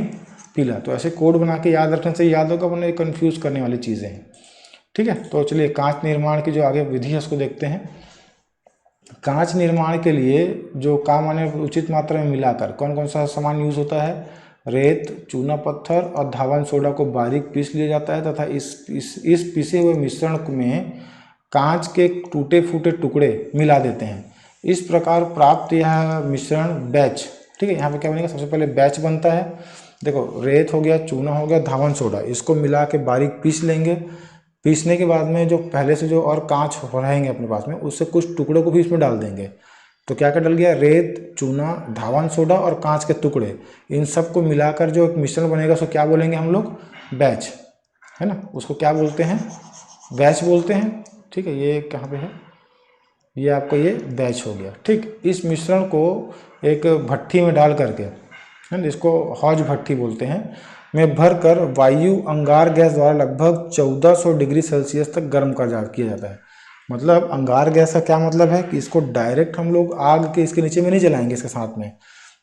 A: पीला, तो ऐसे कोड बना के याद रखने से याद होगा, वरना कंफ्यूज करने वाली चीज़ें हैं। ठीक है, तो चलिए कांच निर्माण की जो आगे विधि है उसको देखते हैं। कांच निर्माण के लिए जो काम आने उचित मात्रा में मिलाकर कौन कौन सा सामान यूज होता है, रेत, चूना पत्थर और धावन सोडा को बारीक पीस लिया जाता है तथा इस पीसे हुए मिश्रण में कांच के टूटे फूटे टुकड़े मिला देते हैं। इस प्रकार प्राप्त यह मिश्रण बैच, ठीक है, यहाँ पे क्या बनेगा, सबसे पहले बैच बनता है। देखो रेत हो गया, चूना हो गया, धावन सोडा, इसको मिला के बारीक पीस लेंगे। पीसने के बाद में जो पहले से जो और कांच रहेंगे अपने पास में, उससे कुछ टुकड़ों को भी इसमें डाल देंगे। तो क्या क्या डल गया, रेत, चूना, धावन सोडा और कांच के टुकड़े, इन सबको मिलाकर जो एक मिश्रण बनेगा उसको क्या बोलेंगे हम लोग, बैच, है ना। उसको क्या बोलते हैं, बैच बोलते हैं। ठीक है, ये कहाँ पे है, ये आपका ये बैच हो गया। ठीक, इस मिश्रण को एक भट्ठी में डाल करके, है ना, इसको हौज भट्ठी बोलते हैं, में भरकर वायु अंगार गैस द्वारा लगभग 1400 डिग्री सेल्सियस तक गर्म किया जाता है। मतलब अंगार गैस का क्या मतलब है कि इसको डायरेक्ट हम लोग आग के इसके नीचे में नहीं जलाएंगे, इसके साथ में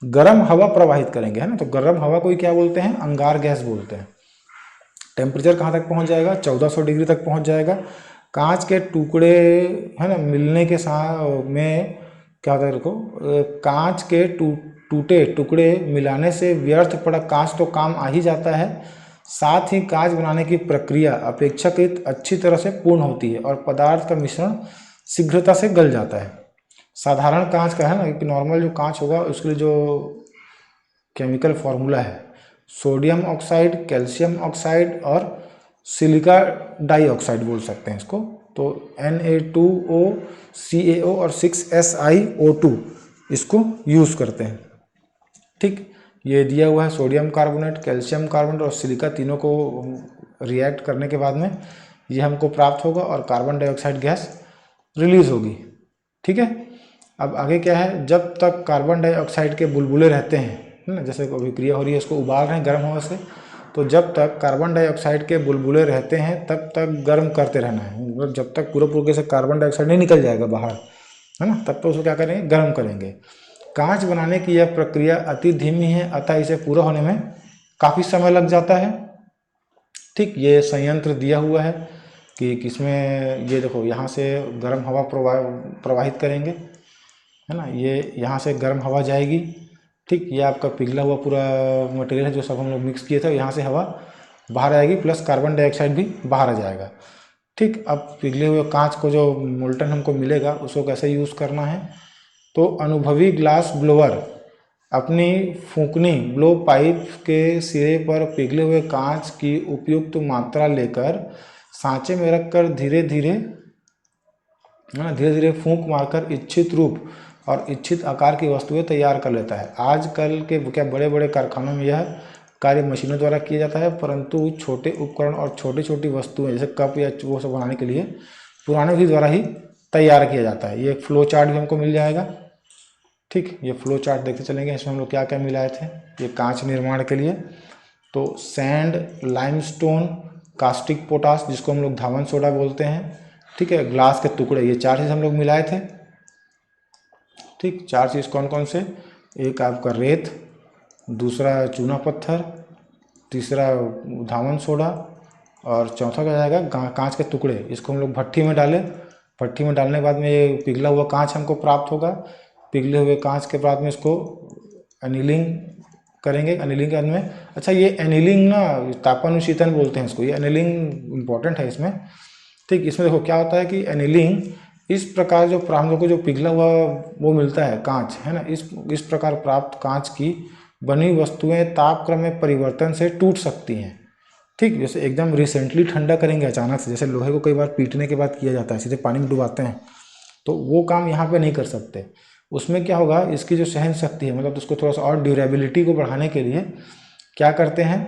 A: गर्म हवा प्रवाहित करेंगे, है ना। तो गर्म हवा को क्या बोलते हैं, अंगार गैस बोलते हैं। टेम्परेचर कहाँ तक पहुँच जाएगा, 1400 डिग्री तक पहुँच जाएगा। कांच के टुकड़े, है ना, मिलने के साथ में क्या होता है, देखो, कांच के टूटे टुकड़े मिलाने से व्यर्थ पड़ा कांच तो काम आ ही जाता है, साथ ही कांच बनाने की प्रक्रिया अपेक्षाकृत अच्छी तरह से पूर्ण होती है और पदार्थ का मिश्रण शीघ्रता से गल जाता है। साधारण कांच का, है ना, कि नॉर्मल जो कांच होगा उसके लिए जो केमिकल फॉर्मूला है, सोडियम ऑक्साइड, कैल्शियम ऑक्साइड और सिलिका डाइऑक्साइड बोल सकते हैं इसको। तो Na2O CaO और 6SiO2 इसको यूज़ करते हैं। ठीक, ये दिया हुआ है सोडियम कार्बोनेट, कैल्शियम कार्बोनेट और सिलिका, तीनों को रिएक्ट करने के बाद में ये हमको प्राप्त होगा और कार्बन डाइऑक्साइड गैस रिलीज होगी। ठीक है, अब आगे क्या है, जब तक कार्बन डाइऑक्साइड के बुलबुले रहते हैं, है ना, जैसे अभिक्रिया हो रही है, इसको उबाल रहे हैं गर्म हवा से, तो जब तक कार्बन डाइऑक्साइड के बुलबुले रहते हैं तब तक गर्म करते रहना है। मतलब जब तक पूरे से कार्बन डाइऑक्साइड नहीं निकल जाएगा बाहर, है ना, तब तक उसको क्या करेंगे, गर्म करेंगे। कांच बनाने की यह प्रक्रिया अति धीमी है, अतः इसे पूरा होने में काफ़ी समय लग जाता है। ठीक, ये संयंत्र दिया हुआ है कि किसमें, ये देखो यहाँ से गर्म हवा प्रवाहित करेंगे, है ना, ये यहाँ से गर्म हवा जाएगी। ठीक, ये आपका पिघला हुआ पूरा मटेरियल है जो सब हम लोग मिक्स किए थे, यहाँ से हवा बाहर आएगी प्लस कार्बन डाइऑक्साइड भी बाहर आ जाएगा। ठीक, अब पिघले हुए कांच को जो मोल्टन हमको मिलेगा उसको कैसे यूज़ करना है, तो अनुभवी ग्लास ब्लोअर अपनी फूंकनी ब्लो पाइप के सिरे पर पिघले हुए कांच की उपयुक्त मात्रा लेकर सांचे में रखकर धीरे धीरे फूंक मारकर इच्छित रूप और इच्छित आकार की वस्तुएं तैयार कर लेता है। आजकल के क्या बड़े बड़े कारखानों में यह कार्य मशीनों द्वारा किया जाता है, परंतु छोटे उपकरण और छोटी छोटी वस्तुएं जैसे कप या वो सब बनाने के लिए पुराने विधि द्वारा ही तैयार किया जाता है। ये एक फ्लो चार्ट भी हमको मिल जाएगा। ठीक, ये फ्लो चार्ट देखते चलेंगे, इसमें हम लोग क्या क्या मिलाए थे ये कांच निर्माण के लिए। तो सैंड, लाइमस्टोन, कास्टिक पोटास जिसको हम लोग धावन सोडा बोलते हैं, ठीक है, ग्लास के टुकड़े, ये 4 चीज़ हम लोग मिलाए थे। ठीक, 4 चीज़ कौन कौन से, एक आपका रेत, दूसरा चूना पत्थर, तीसरा धावन सोडा और चौथा क्या जाएगा, कांच के टुकड़े। इसको हम लोग भट्ठी में डालें, भट्ठी में डालने के बाद में ये पिघला हुआ कांच हमको प्राप्त होगा। पिघले हुए कांच के बाद में इसको एनीलिंग करेंगे। एनीलिंग के बाद में, अच्छा ये एनीलिंग ना तापानुशीतन बोलते हैं इसको, ये एनीलिंग इम्पॉर्टेंट है इसमें। ठीक, इसमें देखो क्या होता है कि एनीलिंग इस प्रकार जो हम लोग को जो पिघला हुआ वो मिलता है कांच, है ना, इस प्रकार प्राप्त कांच की बनी वस्तुएं तापक्रम में परिवर्तन से टूट सकती हैं। ठीक, जैसे एकदम रिसेंटली ठंडा करेंगे अचानक से, जैसे लोहे को कई बार पीटने के बाद किया जाता है, सीधे पानी में डुबाते हैं, तो वो काम यहाँ पे नहीं कर सकते। उसमें क्या होगा, इसकी जो सहन शक्ति है, मतलब उसको थोड़ा सा और ड्यूरेबिलिटी को बढ़ाने के लिए क्या करते हैं,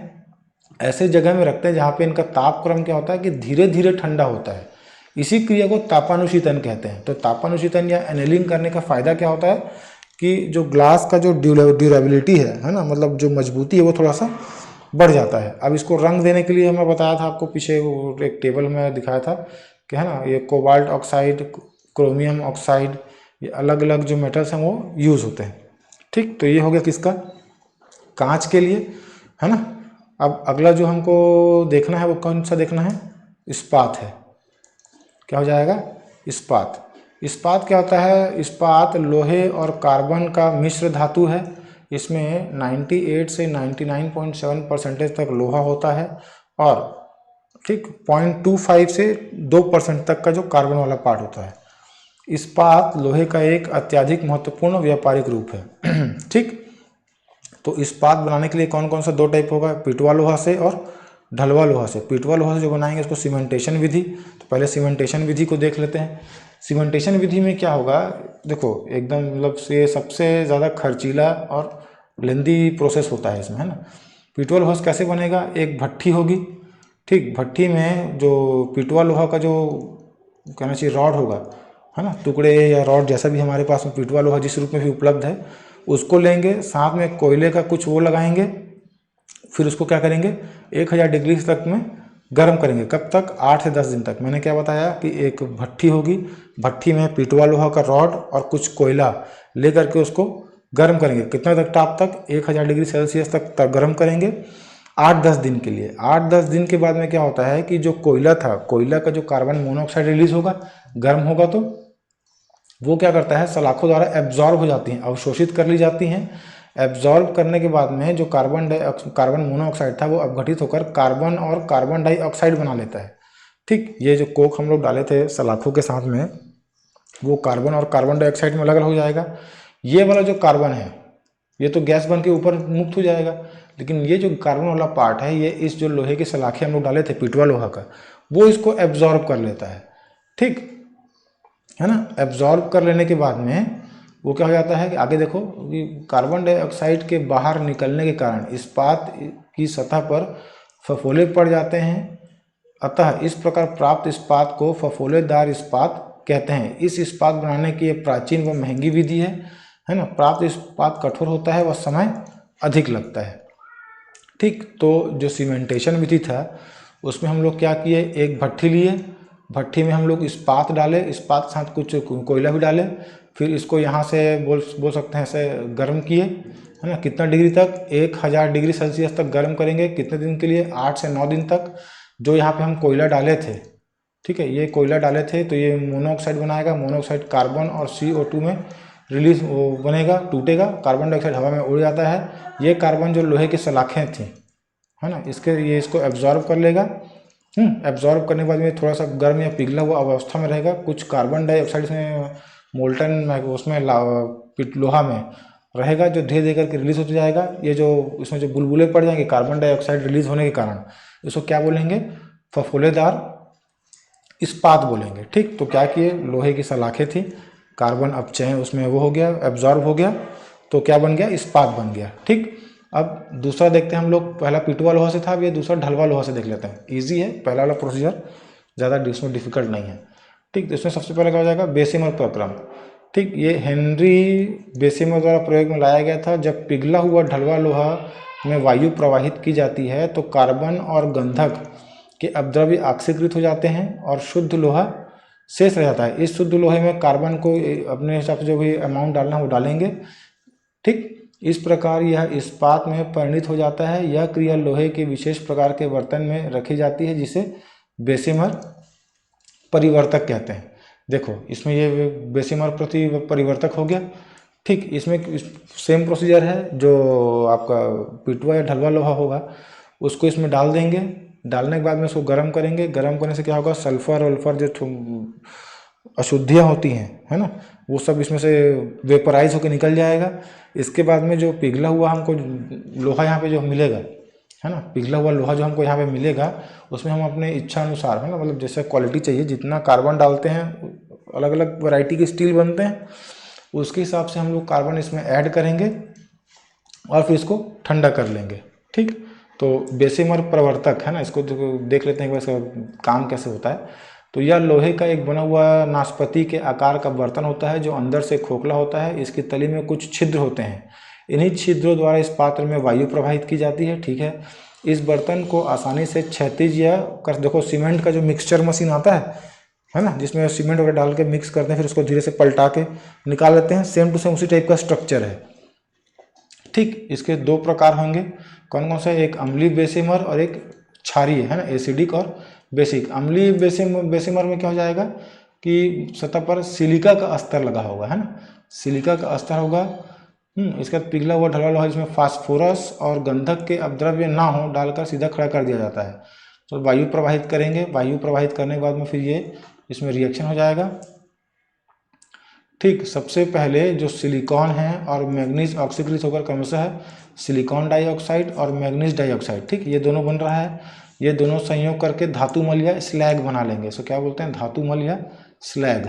A: ऐसे जगह में रखते हैं जहाँ पे इनका तापक्रम क्या होता है कि धीरे धीरे ठंडा होता है। इसी क्रिया को तापानुशीतन कहते हैं। तो तापानुशीतन या एनीलिंग करने का फ़ायदा क्या होता है कि जो ग्लास का जो ड्यूरेबिलिटी है ना, मतलब जो मजबूती है वो थोड़ा सा बढ़ जाता है। अब इसको रंग देने के लिए मैं बताया था आपको पीछे एक टेबल में दिखाया था कि, है ना, ये कोबाल्ट ऑक्साइड, क्रोमियम ऑक्साइड, ये अलग अलग जो मेटल्स हैं वो यूज़ होते हैं। ठीक, तो ये हो गया किसका, कांच के लिए, है ना। अब अगला जो हमको देखना है वो कौन सा देखना है, इस्पात है। क्या हो जाएगा, इस्पात। इस्पात क्या होता है, इस्पात लोहे और कार्बन का मिश्र धातु है। इसमें 98 से 99.7% तक लोहा होता है और ठीक 0.25 से 2% तक का जो कार्बन वाला पार्ट होता है। इस्पात लोहे का एक अत्यधिक महत्वपूर्ण व्यापारिक रूप है। ठीक, तो इस्पात बनाने के लिए कौन कौन सा 2 टाइप होगा, पिटवा लोहा से और ढलवा लोहा से। पिटवा लोहा से जो बनाएंगे उसको सीमेंटेशन विधि। तो पहले सीमेंटेशन विधि को देख लेते हैं। सीमेंटेशन विधि में क्या होगा, देखो एकदम मतलब ये सबसे ज़्यादा खर्चीला और लेंदी प्रोसेस होता है इसमें, है ना। पिटवा लोहा कैसे बनेगा, एक भट्ठी होगी। ठीक, भट्ठी में जो पिटवा लोहा का जो कहना चाहिए रॉड होगा, है ना, टुकड़े या रॉड जैसा भी हमारे पास में पिटवा लोहा जिस रूप में भी उपलब्ध है उसको लेंगे, साथ में कोयले का कुछ वो लगाएंगे, फिर उसको क्या करेंगे 1000 डिग्री तक में गर्म करेंगे। कब तक? 8 से 10 दिन तक। मैंने क्या बताया कि एक भट्ठी होगी, भट्ठी में पिटवा लोहा का रॉड और कुछ कोयला ले करके उसको गर्म करेंगे। कितना तक? ताप तक 1000 डिग्री सेल्सियस तक गर्म करेंगे 8-10 दिन के लिए। 8-10 दिन के बाद में क्या होता है कि जो कोयला था, कोयला का जो कार्बन मोनोऑक्साइड रिलीज होगा, गर्म होगा, तो वो क्या करता है सलाखों द्वारा एब्जॉर्ब हो जाती हैं, अवशोषित कर ली जाती हैं। एब्जॉर्ब करने के बाद में जो कार्बन मोनोऑक्साइड था वो अपघटित होकर कार्बन और कार्बन डाइऑक्साइड बना लेता है। ठीक, ये जो कोक हम लोग डाले थे सलाखों के साथ में, वो कार्बन और कार्बन डाइऑक्साइड में अलग अलग हो जाएगा। ये वाला जो कार्बन है ये तो गैस बन के ऊपर मुक्त हो जाएगा, लेकिन ये जो कार्बन वाला पार्ट है ये इस जो लोहे की सलाखें हम लोग डाले थे पिटवा लोहा का, वो इसको एब्जॉर्ब कर लेता है। ठीक है ना, एब्जॉर्ब कर लेने के बाद में वो क्या हो जाता है कि आगे देखो कि कार्बन डाइऑक्साइड के बाहर निकलने के कारण इस्पात की सतह पर फफोले पड़ जाते हैं। अतः इस प्रकार प्राप्त इस्पात को फफोलेदार इस्पात कहते हैं। इस इस्पात बनाने की ये प्राचीन व महंगी विधि है ना। प्राप्त इस्पात कठोर होता है व समय अधिक लगता है। ठीक, तो जो सीमेंटेशन विधि था उसमें हम लोग क्या किए, एक भट्ठी लिए, भट्ठी में हम लोग इस्पात डाले, इस्पात के साथ कुछ कोयला भी डाले, फिर इसको यहाँ से बोल सकते हैं ऐसे गर्म किए, है ना। कितना डिग्री तक? 1000 डिग्री सेल्सियस तक गर्म करेंगे। कितने दिन के लिए? 8 से 9 दिन तक। जो यहाँ पे हम कोयला डाले थे, ठीक है, ये कोयला डाले थे तो ये मोनोऑक्साइड बनाएगा। मोनोऑक्साइड कार्बन और CO2 में रिलीज बनेगा, टूटेगा, कार्बन डाइऑक्साइड हवा में उड़ जाता है। ये कार्बन जो लोहे की सलाखें थी, है ना, ये इसको एब्जॉर्ब कर लेगा। एब्जॉर्ब करने के बाद में थोड़ा सा गर्म या पिघला हुआ अवस्था में रहेगा। कुछ कार्बन डाइऑक्साइड में मोल्टन उसमें लोहा में रहेगा जो धीरे धीरे करके रिलीज होते जाएगा। ये जो इसमें जो बुलबुले पड़ जाएंगे कार्बन डाइऑक्साइड रिलीज होने के कारण, इसको क्या बोलेंगे? फफोलेदार इस्पात बोलेंगे। ठीक, तो क्या किए, लोहे की सलाखें थी, कार्बन अपचय उसमें वो हो गया, एब्जॉर्ब हो गया, तो क्या बन गया? इस्पात बन गया। ठीक, अब दूसरा देखते हैं हम लोग। पहला पिटवा लोहा से था, अब ये दूसरा ढलवा लोहा से देख लेते हैं। इजी है पहला वाला प्रोसीजर, ज़्यादा इसमें डिफिकल्ट नहीं है। ठीक, तो इसमें सबसे पहले क्या हो जाएगा? बेसिमर प्रक्रम। ठीक, ये हेनरी बेसिमर द्वारा प्रयोग में लाया गया था। जब पिघला हुआ ढलवा लोहा में वायु प्रवाहित की जाती है तो कार्बन और गंधक के अपद्रव्य ऑक्सीकृत हो जाते हैं और शुद्ध लोहा शेष रह जाता है। इस शुद्ध लोहे में कार्बन को अपने हिसाब से जो भी अमाउंट डालना है वो डालेंगे। ठीक, इस प्रकार यह इस्पात में परिणित हो जाता है। यह क्रिया लोहे के विशेष प्रकार के बर्तन में रखी जाती है जिसे बेसिमर परिवर्तक कहते हैं। देखो इसमें ये बेसिमर परिवर्तक हो गया। ठीक, इसमें सेम प्रोसीजर है जो आपका पिटवा या ढलवा लोहा होगा, उसको इसमें डाल देंगे। डालने के बाद में उसको गर्म करेंगे। गर्म करने से क्या होगा? सल्फर वल्फर जो अशुद्धियाँ होती हैं, है ना, वो सब इसमें से वेपराइज होकर निकल जाएगा। इसके बाद में जो पिघला हुआ हमको लोहा यहाँ पे जो मिलेगा, है ना, पिघला हुआ लोहा जो हमको यहाँ पे मिलेगा उसमें हम अपने इच्छा अनुसार, है ना, मतलब जैसे क्वालिटी चाहिए, जितना कार्बन डालते हैं, अलग अलग वैरायटी के स्टील बनते हैं, उसके हिसाब से हम लोग कार्बन इसमें ऐड करेंगे और फिर इसको ठंडा कर लेंगे। ठीक, तो बेसिमर प्रवर्तक है ना, इसको देख लेते हैं कि इसका काम कैसे होता है। तो यह लोहे का एक बना हुआ नाशपाती के आकार का बर्तन होता है जो अंदर से खोखला होता है। इसकी तली में कुछ छिद्र होते हैं। इन्हीं छिद्रों द्वारा इस पात्र में वायु प्रवाहित की जाती है। ठीक है, इस बर्तन को आसानी से क्षैतिज या देखो सीमेंट का जो मिक्सचर मशीन आता है ना, जिसमें सीमेंट वगैरह डाल के मिक्स करते हैं, फिर उसको धीरे से पलटा के निकाल लेते हैं। सेम टू सेम उसी टाइप का स्ट्रक्चर है। ठीक, इसके 2 प्रकार होंगे। कौन कौन सा? एक अम्लीय बेसिमर और एक क्षारीय, है ना, एसिडिक और बेसिक। अम्लीय बेसिमर में क्या हो जाएगा कि सतह पर सिलिका का अस्तर लगा होगा, है ना, सिलिका का अस्तर होगा। इसके बाद पिघला हुआ ढलवा लोहा, इसमें फास्फोरस और गंधक के अपद्रव्य ना हो डालकर सीधा खड़ा कर दिया जाता है। तो वायु प्रवाहित करेंगे। वायु प्रवाहित करने के बाद में फिर ये इसमें रिएक्शन हो जाएगा। ठीक, सबसे पहले जो सिलिकॉन है और मैग्नीज ऑक्सीकृत होकर क्रमशः सिलिकॉन डाइऑक्साइड और मैग्नीज डाइऑक्साइड, ठीक, ये दोनों बन रहा है। ये दोनों संयोग करके धातुमल या स्लैग बना लेंगे। इसको क्या बोलते हैं? धातुमल या स्लैग।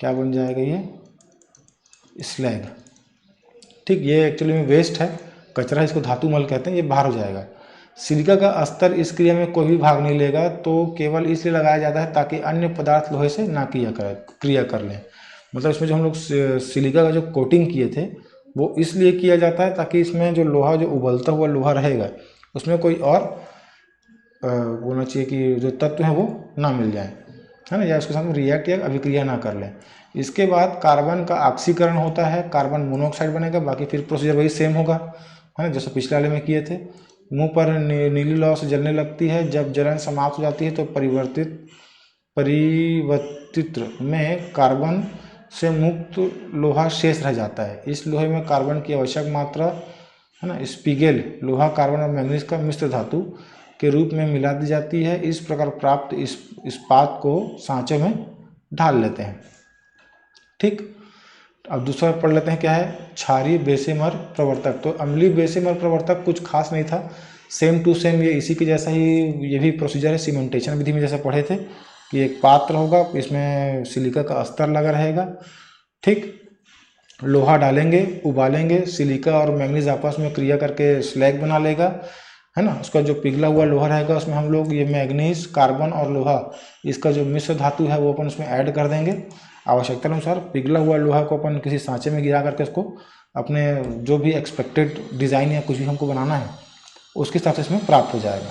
A: क्या बन जाएगा? ये स्लैग। ठीक, ये एक्चुअली में वेस्ट है, कचरा, इसको धातुमल कहते हैं, ये बाहर हो जाएगा। सिलिका का स्तर इस क्रिया में कोई भी भाग नहीं लेगा, तो केवल इसलिए लगाया जाता है ताकि अन्य पदार्थ लोहे से ना क्रिया कर लें। मतलब इसमें जो हम लोग सिलिका का जो कोटिंग किए थे वो इसलिए किया जाता है ताकि इसमें जो लोहा, जो उबलता हुआ लोहा रहेगा, उसमें कोई और होना चाहिए कि जो तत्व हैं वो ना मिल जाए, है ना, या उसके साथ में रिएक्ट या अभिक्रिया ना कर लें। इसके बाद कार्बन का ऑक्सीकरण होता है, कार्बन मोनोऑक्साइड बनेगा। बाकी फिर प्रोसीजर वही सेम होगा, है ना, जैसे पिछले वाले में किए थे। मुंह पर नीली लौ से जलने लगती है। जब जलन समाप्त हो जाती है तो परिवर्तित्र में कार्बन से मुक्त लोहा शेष रह जाता है। इस लोहे में कार्बन की आवश्यक मात्रा, है ना, स्पिगेल लोहा, कार्बन और मैंगनीज का मिश्र धातु के रूप में मिला दी जाती है। इस प्रकार प्राप्त इस्पात को सांचे में ढाल लेते हैं। ठीक, अब दूसरा पढ़ लेते हैं, क्या है, क्षारीय बेसेमर प्रवर्तक। तो अम्लीय बेसेमर प्रवर्तक कुछ खास नहीं था, सेम टू सेम ये इसी के जैसा ही ये भी प्रोसीजर है, सीमेंटेशन विधि में जैसा पढ़े थे कि एक पात्र होगा, इसमें सिलिका का अस्तर लगा रहेगा। ठीक, लोहा डालेंगे, उबालेंगे, सिलिका और मैंगनीज आपस में क्रिया करके स्लैग बना लेगा, है ना। उसका जो पिघला हुआ लोहा रहेगा उसमें हम लोग ये मैंगनीज, कार्बन और लोहा, इसका जो मिश्र धातु है वो अपन उसमें ऐड कर देंगे। आवश्यकता अनुसार पिघला हुआ लोहा को अपन किसी सांचे में गिरा करके उसको अपने जो भी एक्सपेक्टेड डिज़ाइन या कुछ भी हमको बनाना है उसके हिसाब से इसमें प्राप्त हो जाएगा।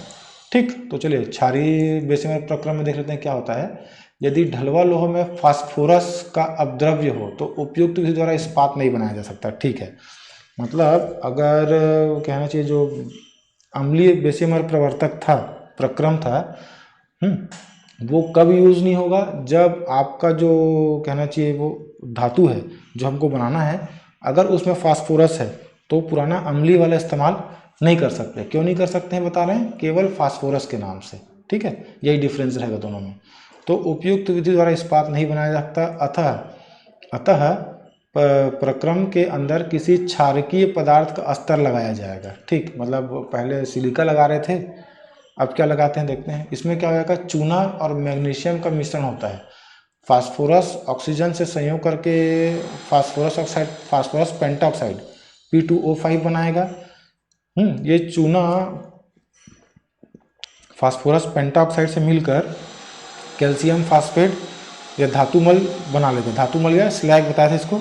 A: ठीक, तो चलिए क्षारीय बेसेमर प्रक्रम में देख लेते हैं क्या होता है। यदि ढलवा लोहा में फास्फोरस का अपद्रव्य हो तो उपयुक्त विधि द्वारा इस्पात नहीं बनाया जा सकता। ठीक है, मतलब अगर कहना चाहिए जो अम्लीय बेसेमर प्रवर्तक था, प्रक्रम था, वो कब यूज़ नहीं होगा, जब आपका जो कहना चाहिए वो धातु है जो हमको बनाना है, अगर उसमें फास्फोरस है तो पुराना अम्लीय वाला इस्तेमाल नहीं कर सकते। क्यों नहीं कर सकते हैं बता रहे हैं, केवल फास्फोरस के नाम से। ठीक है, यही डिफरेंस रहेगा दोनों में। तो उपयुक्त विधि द्वारा इस्पात नहीं बनाया जा सकता। अतः प्रक्रम के अंदर किसी क्षारकीय पदार्थ का अस्तर लगाया जाएगा। ठीक, मतलब पहले सिलिका लगा रहे थे, अब क्या लगाते हैं देखते हैं। इसमें क्या होगा, चूना और मैग्नीशियम का मिश्रण होता है। फास्फोरस ऑक्सीजन से संयोग करके phosphorus oxide, phosphorus pentoxide P2O5 बनाएगा। ये चूना फास्फोरस पेंटाऑक्साइड से मिलकर कैल्शियम फास्फेट या धातुमल बना लेते हैं। धातुमल या स्लैग बताया था इसको,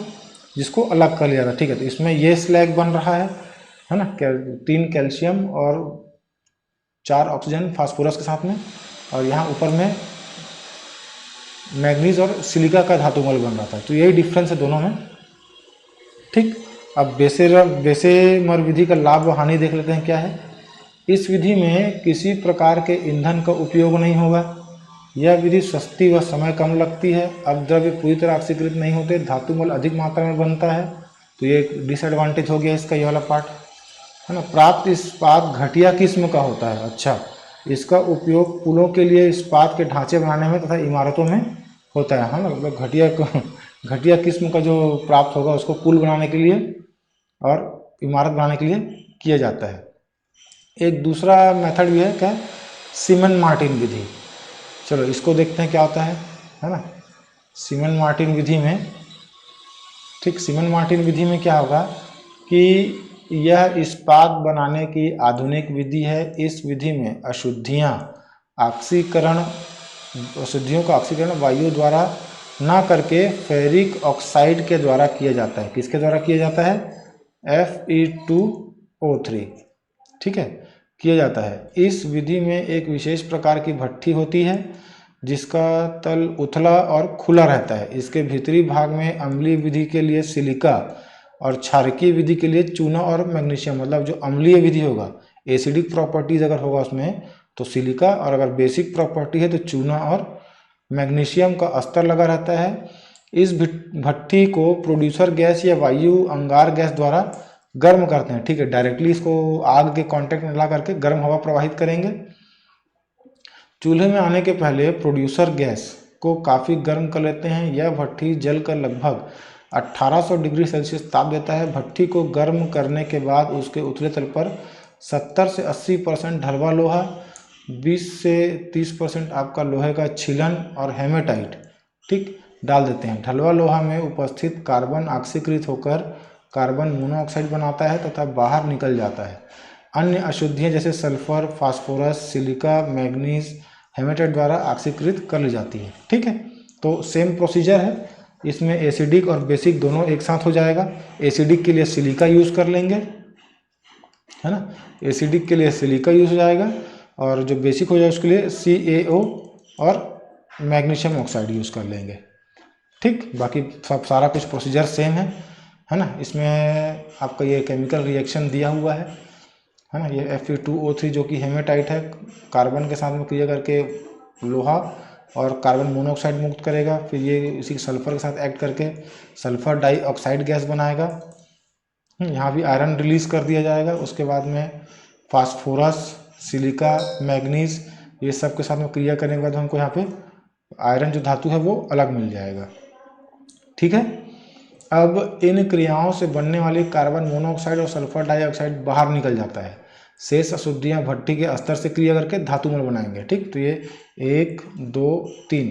A: जिसको अलग कर लिया था। ठीक है, तो इसमें ये स्लैग बन रहा है ना, 3 कैल्शियम और 4 ऑक्सीजन फास्फोरस के साथ में, और यहाँ ऊपर में मैग्नीज और सिलिका का धातुमल बन रहा था। तो यही डिफरेंस है दोनों में। ठीक, अब बेसेमर विधि का लाभ व हानि देख लेते हैं क्या है। इस विधि में किसी प्रकार के ईंधन का उपयोग नहीं होगा। यह विधि सस्ती व समय कम लगती है। अपद्रव्य पूरी तरह ऑक्सीकृत नहीं होते, धातुमल अधिक मात्रा में बनता है। तो ये एक डिसएडवांटेज हो गया इसका, ये वाला पार्ट, है ना। प्राप्त इस्पात घटिया किस्म का होता है। अच्छा, इसका उपयोग पुलों के लिए इस्पात के ढांचे बनाने में तथा इमारतों में होता है ना। मतलब घटिया किस्म का जो प्राप्त होगा उसको पुल बनाने के लिए और इमारत बनाने के लिए किया जाता है। एक दूसरा मेथड भी है, क्या, सीमन मार्टिन विधि। चलो इसको देखते हैं क्या होता है ना। सीमन मार्टिन विधि में, ठीक, सीमन मार्टिन विधि में क्या होगा कि यह इस्पात बनाने की आधुनिक विधि है। इस विधि में अशुद्धियों का ऑक्सीकरण वायु द्वारा ना करके फेरिक ऑक्साइड के द्वारा किया जाता है। किसके द्वारा किया जाता है, Fe2O3, ठीक है, किया जाता है। इस विधि में एक विशेष प्रकार की भट्ठी होती है जिसका तल उथला और खुला रहता है। इसके भीतरी भाग में अम्लीय विधि के लिए सिलिका और क्षारकीय विधि के लिए चूना और मैग्नीशियम, मतलब जो अम्लीय विधि होगा, एसिडिक प्रॉपर्टीज अगर होगा उसमें तो सिलिका, और अगर बेसिक प्रॉपर्टी है तो चूना और मैग्नीशियम का अस्तर लगा रहता है। इस भट्ठी को प्रोड्यूसर गैस या वायु अंगार गैस द्वारा गर्म करते हैं। ठीक है, डायरेक्टली इसको आग के कांटेक्ट में ला करके गर्म हवा प्रवाहित करेंगे। चूल्हे में आने के पहले प्रोड्यूसर गैस को काफ़ी गर्म कर लेते हैं। यह भट्ठी जलकर लगभग 1800 डिग्री सेल्सियस ताप देता है। भट्ठी को गर्म करने के बाद उसके उथले तल पर 70 से 80% ढलवा लोहा, 20 से 30% आपका लोहे का छीलन और हेमेटाइट, ठीक, डाल देते हैं। ढलवा लोहा में उपस्थित कार्बन ऑक्सीकृत होकर कार्बन मोनोऑक्साइड बनाता है तथा बाहर निकल जाता है। अन्य अशुद्धियाँ जैसे sulphur, phosphorus, silica, manganese hematite द्वारा ऑक्सीकृत कर ली जाती है। ठीक है, तो सेम प्रोसीजर है, इसमें एसिडिक और बेसिक दोनों एक साथ हो जाएगा। एसिडिक के लिए सिलिका यूज़ कर लेंगे, है ना, एसिडिक के लिए सिलिका यूज़ हो जाएगा, और जो बेसिक हो जाए उसके लिए CaO और मैग्नीशियम ऑक्साइड यूज़ कर लेंगे। ठीक, बाकी सब सारा कुछ प्रोसीजर सेम है ना। इसमें आपका ये केमिकल रिएक्शन दिया हुआ है ना, ये Fe2O3 जो कि हेमेटाइट है, कार्बन के साथ में क्रिया करके लोहा और कार्बन मोनोऑक्साइड मुक्त करेगा, फिर ये इसी सल्फर के साथ एक्ट करके सल्फर डाइऑक्साइड गैस बनाएगा। यहाँ भी आयरन रिलीज कर दिया जाएगा। उसके बाद में फास्फोरस, सिलिका, मैग्नीज ये सब के साथ में क्रिया करने के बाद हमको यहाँ पे आयरन जो धातु है वो अलग मिल जाएगा। ठीक है, अब इन क्रियाओं से बनने वाली कार्बन मोनोऑक्साइड और सल्फर डाइऑक्साइड बाहर निकल जाता है। शेष अशुद्धियाँ भट्टी के स्तर से क्रिया करके धातुमल बनाएंगे। ठीक, तो ये 1 2 3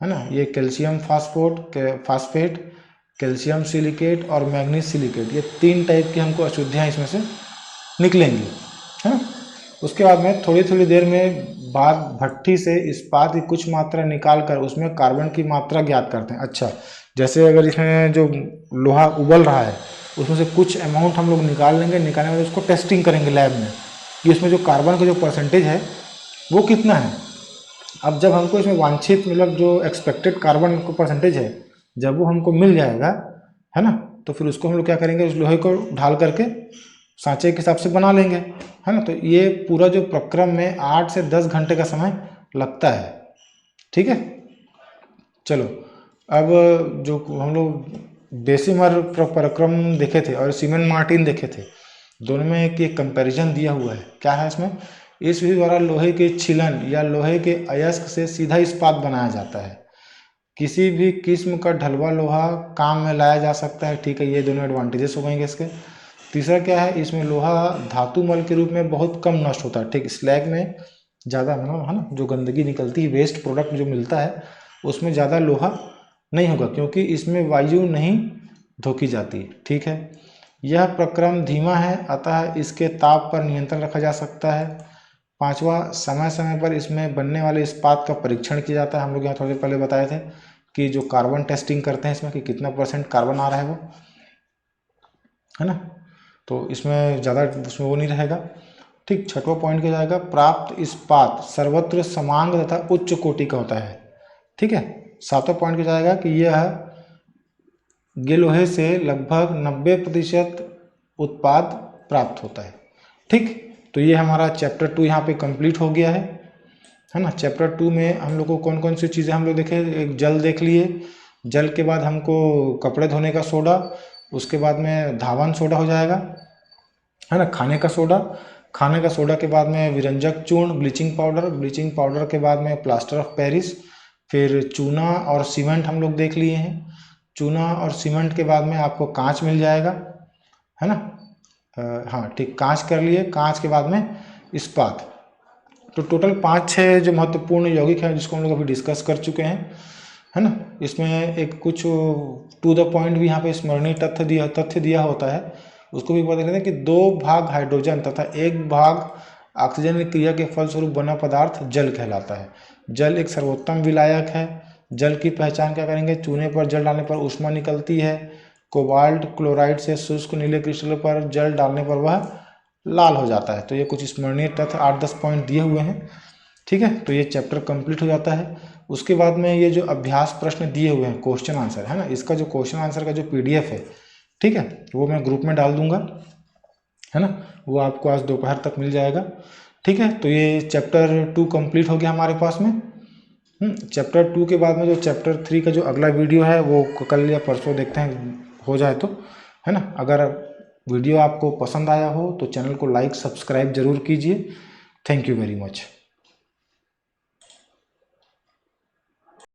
A: है ना, ये कैल्शियम फास्फेट, कैल्शियम सिलिकेट और मैग्नीज सिलिकेट, ये 3 टाइप की हमको अशुद्धियाँ इसमें से निकलेंगी, है ना। उसके बाद में थोड़ी थोड़ी देर में बाद भट्टी से इस्पात की कुछ मात्रा निकाल कर उसमें कार्बन की मात्रा ज्ञात करते हैं। अच्छा, जैसे अगर इसमें जो लोहा उबल रहा है उसमें से कुछ अमाउंट हम लोग निकाल लेंगे, निकालने के बाद उसको टेस्टिंग करेंगे लैब में कि उसमें जो कार्बन का जो परसेंटेज है वो कितना है। अब जब हमको इसमें वांछित मतलब जो एक्सपेक्टेड कार्बन का परसेंटेज है जब वो हमको मिल जाएगा, है ना, तो फिर उसको हम लोग क्या करेंगे, उस लोहे को ढाल करके सांचे के हिसाब से बना लेंगे, है ना। तो ये पूरा जो प्रक्रम में 8 से 10 घंटे का समय लगता है। ठीक है, चलो अब जो हम लोग डेसिमर प्रक्रम देखे थे और सीमेंट मार्टिन देखे थे, दोनों में एक कंपैरिजन दिया हुआ है। क्या है इसमें, इस विधि द्वारा लोहे के छिलन या लोहे के अयस्क से सीधा इस्पात बनाया जाता है। किसी भी किस्म का ढलवा लोहा काम में लाया जा सकता है। ठीक है, ये दोनों एडवांटेजेस हो गएंगे इसके। तीसरा क्या है, इसमें लोहा धातु मल के रूप में बहुत कम नष्ट होता है। ठीक, स्लैग में ज़्यादा है ना, जो गंदगी निकलती है, वेस्ट प्रोडक्ट जो मिलता है उसमें ज़्यादा लोहा नहीं होगा क्योंकि इसमें वायु नहीं धोखी जाती। ठीक है, यह प्रक्रम धीमा है अतः इसके ताप पर नियंत्रण रखा जा सकता है। पांचवा, समय समय पर इसमें बनने वाले इस्पात का परीक्षण किया जाता है। हम लोग यहाँ थोड़ी देर पहले बताए थे कि जो कार्बन टेस्टिंग करते हैं इसमें कि कितना % कार्बन आ रहा है वो, है ना, तो इसमें ज़्यादा उसमें वो नहीं रहेगा। ठीक, छठवां पॉइंट क्या जाएगा, प्राप्त इस्पात सर्वत्र समान तथा उच्च कोटि का होता है। ठीक है, सातवां पॉइंट क्या जाएगा कि यह लोहे से लगभग 90% उत्पाद प्राप्त होता है। ठीक, तो ये हमारा चैप्टर 2 यहाँ पे कंप्लीट हो गया है ना। चैप्टर 2 में हम लोग को कौन कौन सी चीज़ें हम लोग देखे, एक जल देख लिए, जल के बाद हमको कपड़े धोने का सोडा, उसके बाद में धावन सोडा हो जाएगा, है ना, खाने का सोडा, खाने का सोडा के बाद में विरंजक चूर्ण, ब्लीचिंग पाउडर के बाद में प्लास्टर ऑफ पेरिस, फिर चूना और सीमेंट हम लोग देख लिए हैं। चूना और सीमेंट के बाद में आपको कांच मिल जाएगा, है ना। हाँ ठीक, कांच कर लिए, कांच के बाद में इस्पात। तो टोटल 5-6 जो महत्वपूर्ण यौगिक हैं जिसको हम लोग अभी डिस्कस कर चुके हैं, है ना। इसमें एक कुछ टू द पॉइंट भी यहाँ पे स्मरणीय तथ्य दिया होता है, उसको भी पता लेते हैं कि 2 भाग हाइड्रोजन तथा 1 भाग ऑक्सीजन की क्रिया के फलस्वरूप बना पदार्थ जल कहलाता है। जल एक सर्वोत्तम विलायक है। जल की पहचान क्या करेंगे, चूने पर जल डालने पर ऊष्मा निकलती है। कोबाल्ट क्लोराइड से शुष्क नीले क्रिस्टल पर जल डालने पर वह लाल हो जाता है। तो ये कुछ स्मरणीय तथ्य 8-10 पॉइंट दिए हुए हैं। ठीक है, तो ये चैप्टर कंप्लीट हो जाता है। उसके बाद में ये जो अभ्यास प्रश्न दिए हुए हैं, क्वेश्चन आंसर, है ना, इसका जो क्वेश्चन आंसर का जो PDF है, ठीक है, वो मैं ग्रुप में डाल दूंगा, है ना, वो आपको आज दोपहर तक मिल जाएगा। ठीक है, तो ये चैप्टर 2 कंप्लीट हो गया हमारे पास में। चैप्टर 2 के बाद में जो चैप्टर 3 का जो अगला वीडियो है वो कल या परसों देखते हैं, हो जाए तो, है ना। अगर वीडियो आपको पसंद आया हो तो चैनल को लाइक सब्सक्राइब जरूर कीजिए। Thank you very much.